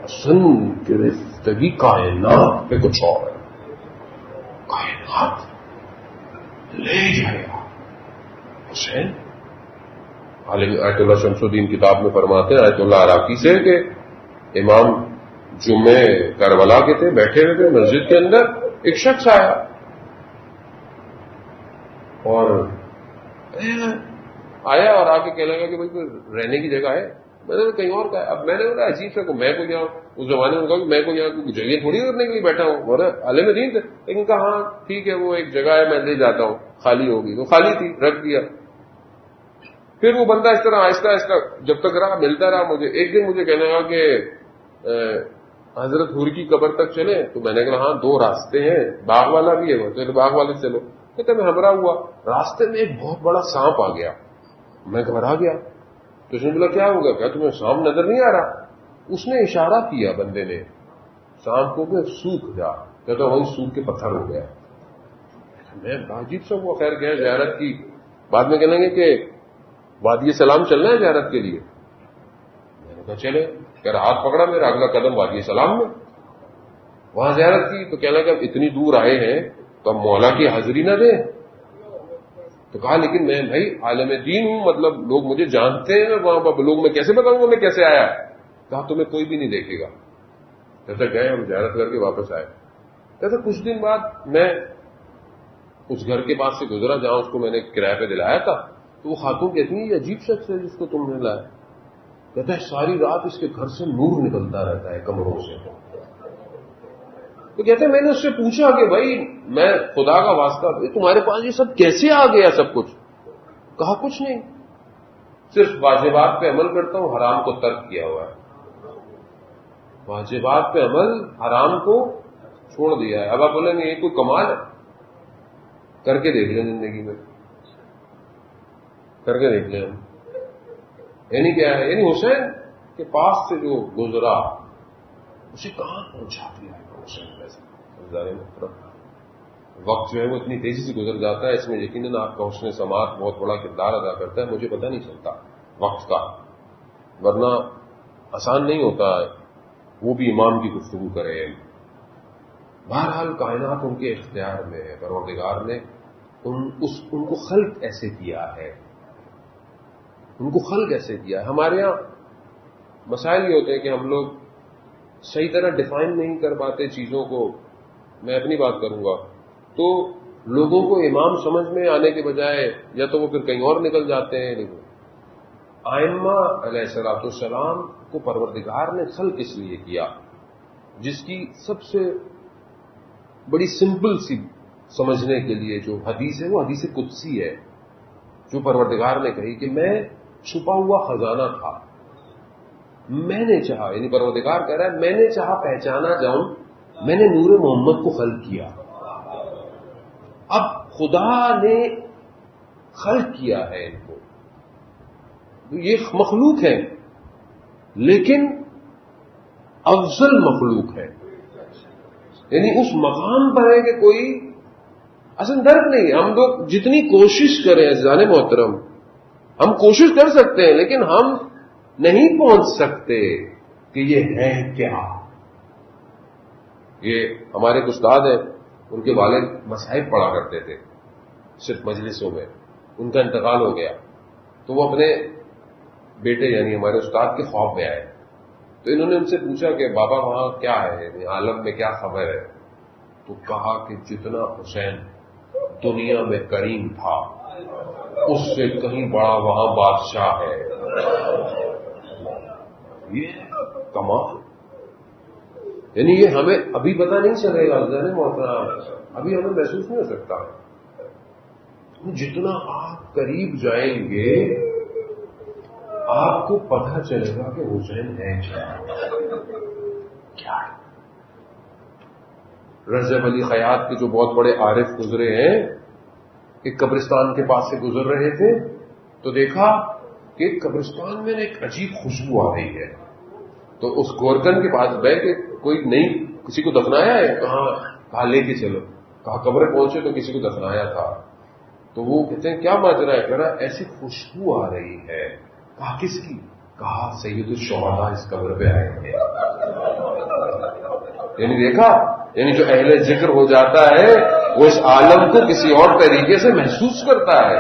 حسن گرفتگی کائنات پہ کچھ اور ہے. کائنات لے جائے گا حسین. آیت اللہ شمس الدین کتاب میں فرماتے ہیں آیت اللہ عراقی سے کہ امام جمعے کربلا کے تھے، بیٹھے ہوئے تھے مسجد کے اندر، ایک شخص آیا اور آ کے کہنے لگا کہ بھائی کوئی رہنے کی جگہ ہے؟ میں نے کہیں اور کہا. اب میں نے بولا عجیب سا کو میں کو یہاں اس زمانے میں کہا کہ میں کو یہاں کوئی جگہ تھوڑی کرنے کے لیے بیٹھا ہوں، اور عالم دین تھے، لیکن کہا ہاں ٹھیک ہے وہ ایک جگہ ہے میں لے جاتا ہوں، خالی ہوگی. تو خالی تھی، رکھ دیا. پھر وہ بندہ اس طرح آہستہ آہستہ جب تک رہا ملتا رہا مجھے. ایک دن مجھے کہنے لگا کہ حضرت حور کی قبر تک چلے. تو میں نے کہا ہاں 2 راستے ہیں، باغ والا بھی ہے، تو باغ والے چلو. کہتے میں ہمراہ ہوا، راستے میں ایک بہت بڑا سانپ آ گیا، میں گھبرا گیا. تو اس نے بولا کیا ہوگا؟ کیا تمہیں سانپ نظر نہیں آ رہا؟ اس نے اشارہ کیا بندے نے سانپ کو کہ سوکھ جا. کہتا وہی سوکھ کے پتھر ہو گیا. میں عجیب سا وہ خیر گیا زیارت کی. بعد میں کہنے گے کہ وادی سلام چلنا ہے زیارت کے لیے. میں نے کہا چلے. کہہ رہا ہاتھ پکڑا میرا، اگلا قدم وادی سلام میں. وہاں زیارت کی تو کہنا کہ اب اتنی دور آئے ہیں تو اب مولا کی حاضری نہ دیں. تو کہا لیکن میں بھائی عالم دین ہوں، مطلب لوگ مجھے جانتے ہیں، وہاں پر لوگ میں کیسے بتاؤں گا میں کیسے آیا؟ کہا تمہیں کوئی بھی نہیں دیکھے گا. جیسا گئے ہم زیارت کر کے واپس آئے. کہتے کچھ دن بعد میں اس گھر کے پاس سے گزرا جہاں اس کو میں نے کرایہ پہ دلایا تھا. تو وہ خاتون کہتی ہیں یہ عجیب شخص ہے جس کو تم نے لایا. کہتا ہے ساری رات اس کے گھر سے نور نکلتا رہتا ہے کمروں سے. تو کہتے ہیں میں نے اس سے پوچھا کہ بھائی میں خدا کا واسطہ تمہارے پاس یہ سب کیسے آ گیا سب کچھ؟ کہا کچھ نہیں، صرف واجبات پہ عمل کرتا ہوں، حرام کو ترک کیا ہوا ہے. واجبات پہ عمل، حرام کو چھوڑ دیا ہے. اب آپ بولیں گے یہ کوئی کمال ہے؟ کر کے دیکھ لیں زندگی میں، کر کے دیکھ لیں. یعنی کیا ہے؟ یعنی حسین کے پاس سے جو گزرا اسے کہاں پہنچا دیا ہے حسین ویسے. وقت جو ہے وہ اتنی تیزی سے گزر جاتا ہے، اس میں یقیناً آپ کا حسن سماعت بہت بڑا کردار ادا کرتا ہے. مجھے پتہ نہیں چلتا وقت کا، ورنہ آسان نہیں ہوتا ہے وہ بھی امام کی گفتگو کرے. بہرحال کائنات ان کے اختیار میں ہے. پروردگار نے ان کو خلق ایسے کیا ہے، ان کو خلق ایسے کیا ہے. ہمارے ہاں مسائل یہ ہوتے ہیں کہ ہم لوگ صحیح طرح ڈیفائن نہیں کر پاتے چیزوں کو. میں اپنی بات کروں گا تو لوگوں کو امام سمجھ میں آنے کے بجائے یا تو وہ پھر کہیں اور نکل جاتے ہیں. آئمہ علیہ الصلوۃ والسلام کو پروردگار نے خلق اس لیے کیا، جس کی سب سے بڑی سمپل سی سمجھنے کے لیے جو حدیث ہے وہ حدیث قدسی ہے، جو پروردگار نے کہی کہ میں چھپا ہوا خزانہ تھا، میں نے چاہا، یعنی پروردگار کہہ رہا ہے میں نے چاہا پہچانا جاؤں، میں نے نور محمد کو خلق کیا. اب خدا نے خلق کیا ہے ان کو، یہ مخلوق ہے لیکن افضل مخلوق ہے. یعنی اس مقام پر ہے کہ کوئی اصل درد نہیں. ہم لوگ جتنی کوشش کریں عزیزان محترم، ہم کوشش کر سکتے ہیں لیکن ہم نہیں پہنچ سکتے کہ یہ ہے کیا. یہ ہمارے ایک استاد ہیں، ان کے والد مصاحب پڑھا کرتے تھے صرف مجلسوں میں، ان کا انتقال ہو گیا تو وہ اپنے بیٹے یعنی ہمارے استاد کے خواب میں آئے. تو انہوں نے ان سے پوچھا کہ بابا وہاں کیا ہے، یعنی عالم میں کیا خبر ہے؟ تو کہا کہ جتنا حسین دنیا میں کریم تھا اس سے کہیں بڑا وہاں بادشاہ ہے. یہ کمال. یعنی یہ ہمیں ابھی پتہ نہیں چلے گا محترم، ابھی ہمیں محسوس نہیں ہو سکتا. جتنا آپ قریب جائیں گے آپ کو پتہ چلے گا کہ حسین ہے کیا ہے. رجب علی خیاط کے جو بہت بڑے عارف گزرے ہیں، ایک قبرستان کے پاس سے گزر رہے تھے تو دیکھا کہ قبرستان میں ایک عجیب خوشبو آ رہی ہے. تو اس گورکن کے پاس بیٹھ کے کوئی نہیں کسی کو دفنایا ہے؟ کہاں لے کے چلو. کہا قبر پہنچے تو کسی کو دفنایا تھا. تو وہ کہتے ہیں کیا ماجرا ہے؟ کہہ رہا ایسی خوشبو آ رہی ہے. کہا کس کی؟ کہا سید الشہداء اس قبر پہ آئے تھے. یعنی دیکھا، یعنی جو اہل ذکر ہو جاتا ہے وہ اس عالم کو کسی اور طریقے سے محسوس کرتا ہے.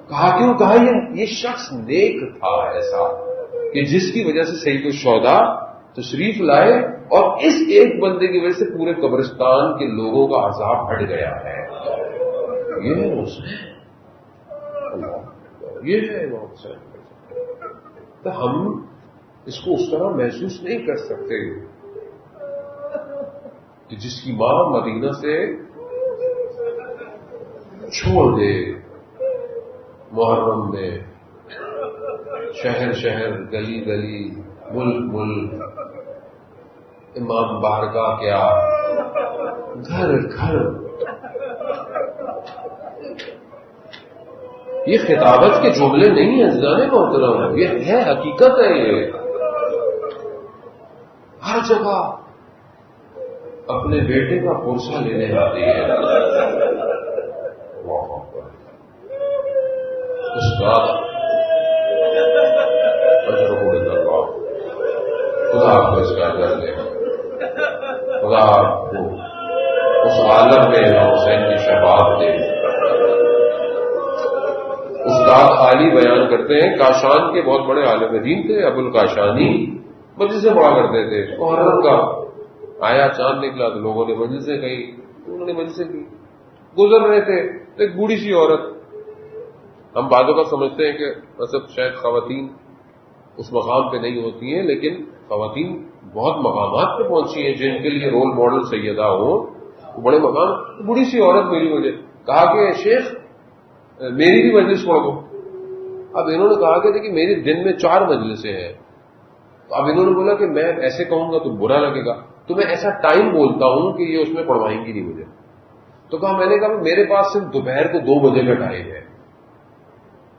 کہا کیوں؟ کہا یہ شخص نیک تھا ایسا کہ جس کی وجہ سے سید الشہداء تشریف لائے اور اس ایک بندے کی وجہ سے پورے قبرستان کے لوگوں کا عذاب ہٹ گیا ہے. یہ ہے حسین، یہ ہے امام حسین. تو ہم اس کو اس طرح محسوس نہیں کر سکتے کہ جس کی ماں مدینہ سے چھوڑ دے محرم میں شہر شہر گلی گلی ملک ملک امام بارگاہ کیا گھر گھر. یہ خطابت کے جملے نہیں ہیں عزیزان محترم، یہ ہے حقیقت ہے. یہ ہر جگہ اپنے بیٹے کا پرسہ لینے آتی ہے. اس بات خدا آپ کو اس کا اجر دے، خدا آپ کو اس عالم میں حسین کی شفاعت دے. استاد علی بیان کرتے ہیں کاشان کے بہت بڑے عالم دین تھے، ابو الکاشانی مجلس سے پڑھا کرتے تھے. محرم کا آیا چاند نکلا تو لوگوں نے مجلسیں کہیں، انہوں نے مجلسیں کی. گزر رہے تھے تو ایک بوڑھی سی عورت، ہم بعضوں کا سمجھتے ہیں کہ مطلب شاید خواتین اس مقام پہ نہیں ہوتی ہیں، لیکن خواتین بہت مقامات پہ پہنچی ہیں جن کے لیے رول ماڈل سیدہ ہو، بڑے مقام. بوڑھی سی عورت ملی مجھے، کہا کہ شیخ میری بھی مجلس پڑھ دو. اب انہوں نے کہا کہ دیکھیے میری دن میں 4 مجلسیں ہیں. تو اب انہوں نے بولا کہ میں ایسے کہوں گا تو برا لگے گا، تو میں ایسا ٹائم بولتا ہوں کہ یہ اس میں پڑھوائیں گی نہیں مجھے. تو کہا میں نے کہا میرے پاس صرف دوپہر کو 2 بجے کا ٹائم ہے.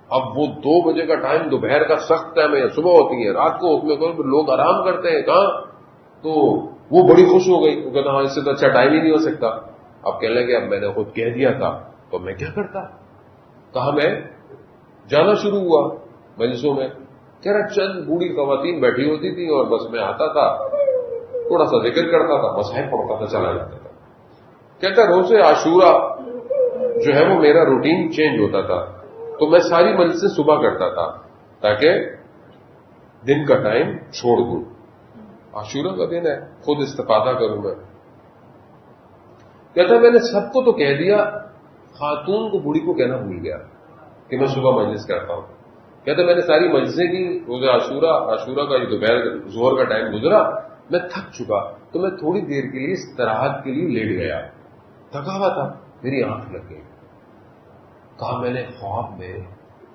اب وہ 2 بجے کا ٹائم دوپہر کا سخت ٹائم ہے, صبح ہوتی ہے, رات کو اس میں لوگ آرام کرتے ہیں. کہاں تو وہ بڑی خوش ہو گئی, وہ کہتا ہاں اس سے تو اچھا ٹائم ہی نہیں ہو سکتا. اب کہنے لگے اب میں نے خود کہہ دیا تھا تو میں کیا کرتا. کہا میں جانا شروع ہوا مجلسوں میں. کہہ رہا چند بوڑھی خواتین بیٹھی ہوتی تھی اور بس میں آتا تھا, تھوڑا سا ذکر کرتا تھا, بس ہے پڑھتا تھا, چلا جاتا تھا. کہتا روز عاشورہ جو ہے وہ میرا روٹین چینج ہوتا تھا, تو میں ساری مجلسیں صبح کرتا تھا تاکہ دن کا ٹائم چھوڑ دوں. عاشورہ کا دن ہے, خود استفادہ کروں میں. کہتا میں نے سب کو تو کہہ دیا, خاتون کو بوڑھی کو کہنا بھول گیا کہ میں صبح مجلس کرتا ہوں. کہتا میں نے ساری مجلسیں کی, روز عاشورہ کا جو دوپہر ظہر کا ٹائم گزرا, میں تھک چکا تو میں تھوڑی دیر کے لیے استراحت کے لیے لیٹ گیا. تھکا ہوا تھا, میری آنکھ لگ گئی. کہا میں نے خواب میں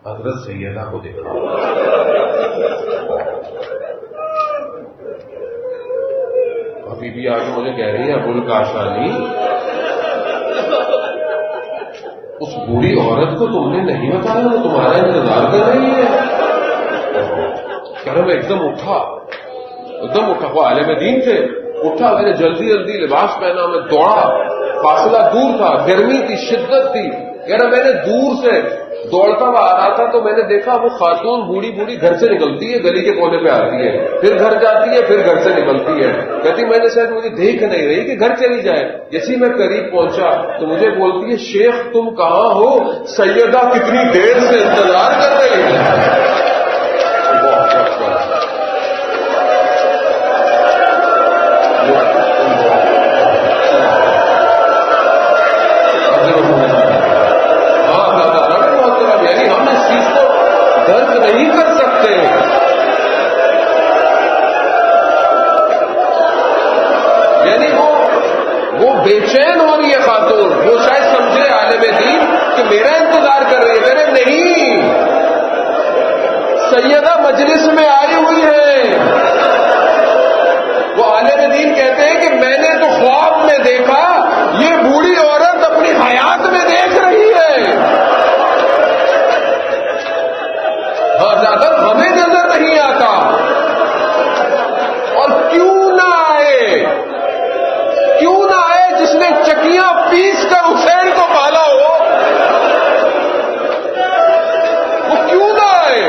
حضرت سیدہ کو دیکھا. ابھی بھی آگے مجھے کہہ رہی ہے ابوال کاشانی, اس بوڑھی عورت کو تم نے نہیں بتایا, وہ تمہارا انتظار کر رہی ہے. کہہ رہا میں ایک دم اٹھا, وہ عالم دین تھے. اٹھا, میں نے جلدی جلدی لباس پہنا, میں دوڑا. فاصلہ دور تھا, گرمی تھی, شدت تھی. کہہ رہا میں نے دور سے دوڑتا ہوا آ رہا تھا تو میں نے دیکھا وہ خاتون بوڑھی گھر سے نکلتی ہے, گلی کے کونے پہ آتی ہے, پھر گھر جاتی ہے, پھر گھر سے نکلتی ہے. کہتی میں نے شاید مجھے دیکھ نہیں رہی کہ گھر چلی جائے. جیسے میں قریب پہنچا تو مجھے بولتی ہے شیخ تم کہاں ہو, سیدہ کتنی دیر سے انتظار کر رہی ہے. نہیں کر سکتے. یعنی وہ بے چین ہو رہی ہے خاتون, وہ شاید سمجھے عالم دین کہ میرا انتظار کر رہی ہے. میرے نہیں, سیدہ مجلس میں آئی ہوئی ہے. وہ عالم دین کہتے ہیں کہ میں نے تو خواب میں دیکھا, یہ بوڑھی عورت اپنی حیات میں دیکھ رہی ہے. ہاں زیادہ ہمیں نظر نہیں آتا. اور کیوں نہ آئے جس نے چکیاں پیس کر حسین کو پالا ہو, وہ کیوں نہ آئے.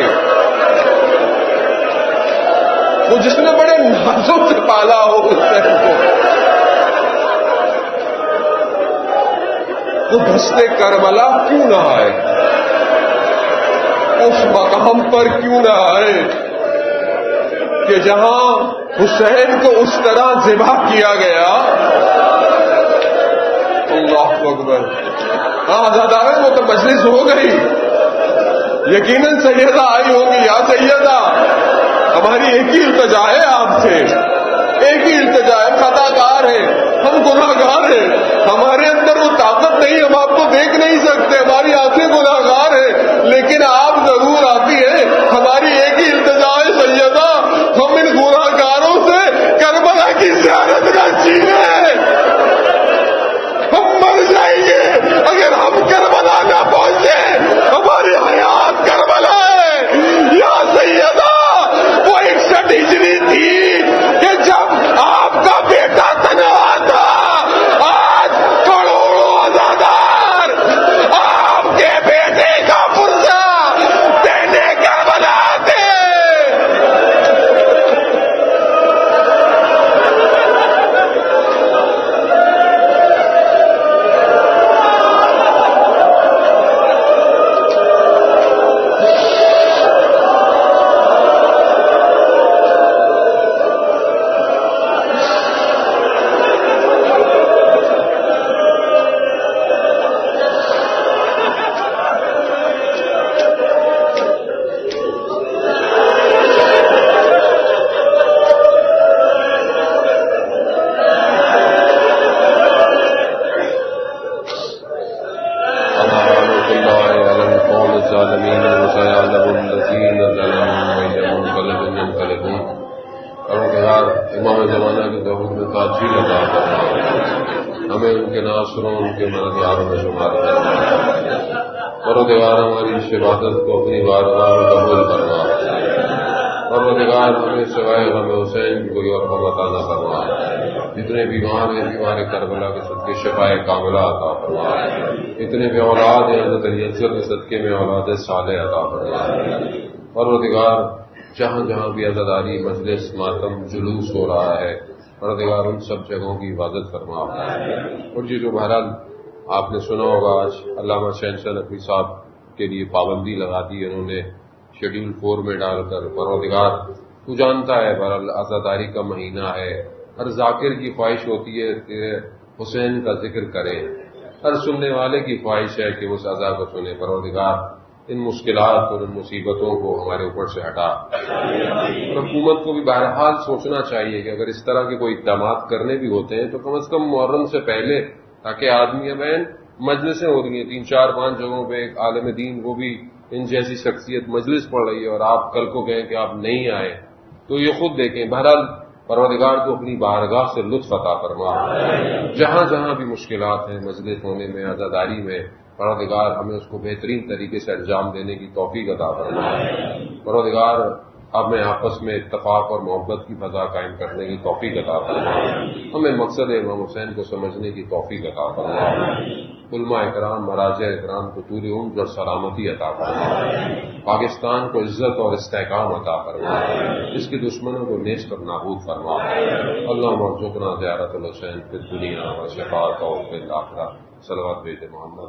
وہ جس نے بڑے نازوں سے پالا ہو حسین کو, وہ دستے کربلا کیوں نہ آئے, اس مقام پر کیوں نہ آئے کہ جہاں حسین کو اس طرح ذبح کیا گیا. اللہ اکبر. ہاں آزاد وہ تو مجلس ہو گئی, یقیناً سیدہ آئی ہوگی. یا سیدہ ہماری ایک ہی التجا ہے آپ سے, ایک ہی التجا ہے, خطا کار ہے, ہم گناہ گار ہیں, ہمارے اندر وہ طاقت نہیں, ہم آپ کو دیکھ نہیں سکتے, ہماری آنکھیں گناہ گار ہیں, لیکن آپ ضرور آتی ہیں. ہماری ایک ہی التجا ہے سیدہ, ہم ان گناہ گاروں سے کربلا کی زیارت نہ چھینیں. ہم مر جائیں گے اگر ہم کربلا نہ پہنچے, ہماری حیات کربلا ہے. یا سیدہ وہ 61 ہجری تھی کہ جب آپ کا بیٹا تنہا تھا. آج کروڑوں آزادار آپ کے بیٹے کا پرزا دینے کا بناتے. پروردگار امام زمانہ کے ظہور میں تاجیل عطا فرما، ہمیں ان کے ناصروں ان کے مددگاروں میں شمار کرنا۔ پروردگار ہماری اس عبادت کو اپنی بارگاہ میں قبول فرما۔ پروردگار ہمیں سوائے غم حسین کی کوئی اور غم عطا نہ فرما۔ جتنے بیمار ہیں بیمار کربلا کے صدقے شفائے کاملہ عطا فرما۔ اتنے بے اولاد ہیں حضرت علی اصغر کے صدقے میں اولاد صالح عطا فرما۔ پروردگار جہاں جہاں بھی عزاداری مجلس ماتم جلوس ہو رہا ہے پروردگار ان سب جگہوں کی حفاظت فرما۔ اور یہ جو بہرحال آپ نے سنا ہوگا آج علامہ شہنشاہ نقوی صاحب کے لیے پابندی لگا دی انہوں نے شیڈول 4 میں ڈال کر۔ پروردگار تو جانتا ہے بہرحال عزاداری کا مہینہ ہے، ہر ذاکر کی خواہش ہوتی ہے کہ حسین کا ذکر کرے، ہر سننے والے کی خواہش ہے کہ اس عزا کو سنے۔ پروردگار ان مشکلات اور ان مصیبتوں کو ہمارے اوپر سے ہٹا۔ اور حکومت کو بھی بہرحال سوچنا چاہیے کہ اگر اس طرح کے کوئی اقدامات کرنے بھی ہوتے ہیں تو کم از کم محرم سے پہلے، تاکہ آدمی بہن مجلسیں ہو رہی ہیں 3 4 5 جگہوں پہ، ایک عالم دین وہ بھی ان جیسی شخصیت مجلس پڑھ رہی ہے اور آپ کل کو کہیں کہ آپ نہیں آئے تو یہ خود دیکھیں۔ بہرحال پروردگار کو اپنی بارگاہ سے لطف عطا فرما۔ جہاں جہاں بھی مشکلات ہیں مجلس ہونے میں عزاداری میں پروردگار ہمیں اس کو بہترین طریقے سے انجام دینے کی توفیق عطا فرما۔ پروردگار ہمیں آپس میں اتفاق اور محبت کی فضا قائم کرنے کی توفیق عطا فرما۔ ہمیں مقصد امام حسین کو سمجھنے کی توفیق عطا فرما۔ علماء اکرام مراجع اکرام کو طول عمر اور سلامتی عطا فرما۔ پاکستان کو عزت اور استحکام عطا فرما۔ اس کے دشمنوں کو نیست اور نابود فرما۔ اللہم ارزقنا زیارت الحسین فی الدنیا و شفاعتہ فی الآخرہ۔ صلوات بھیجے محمد۔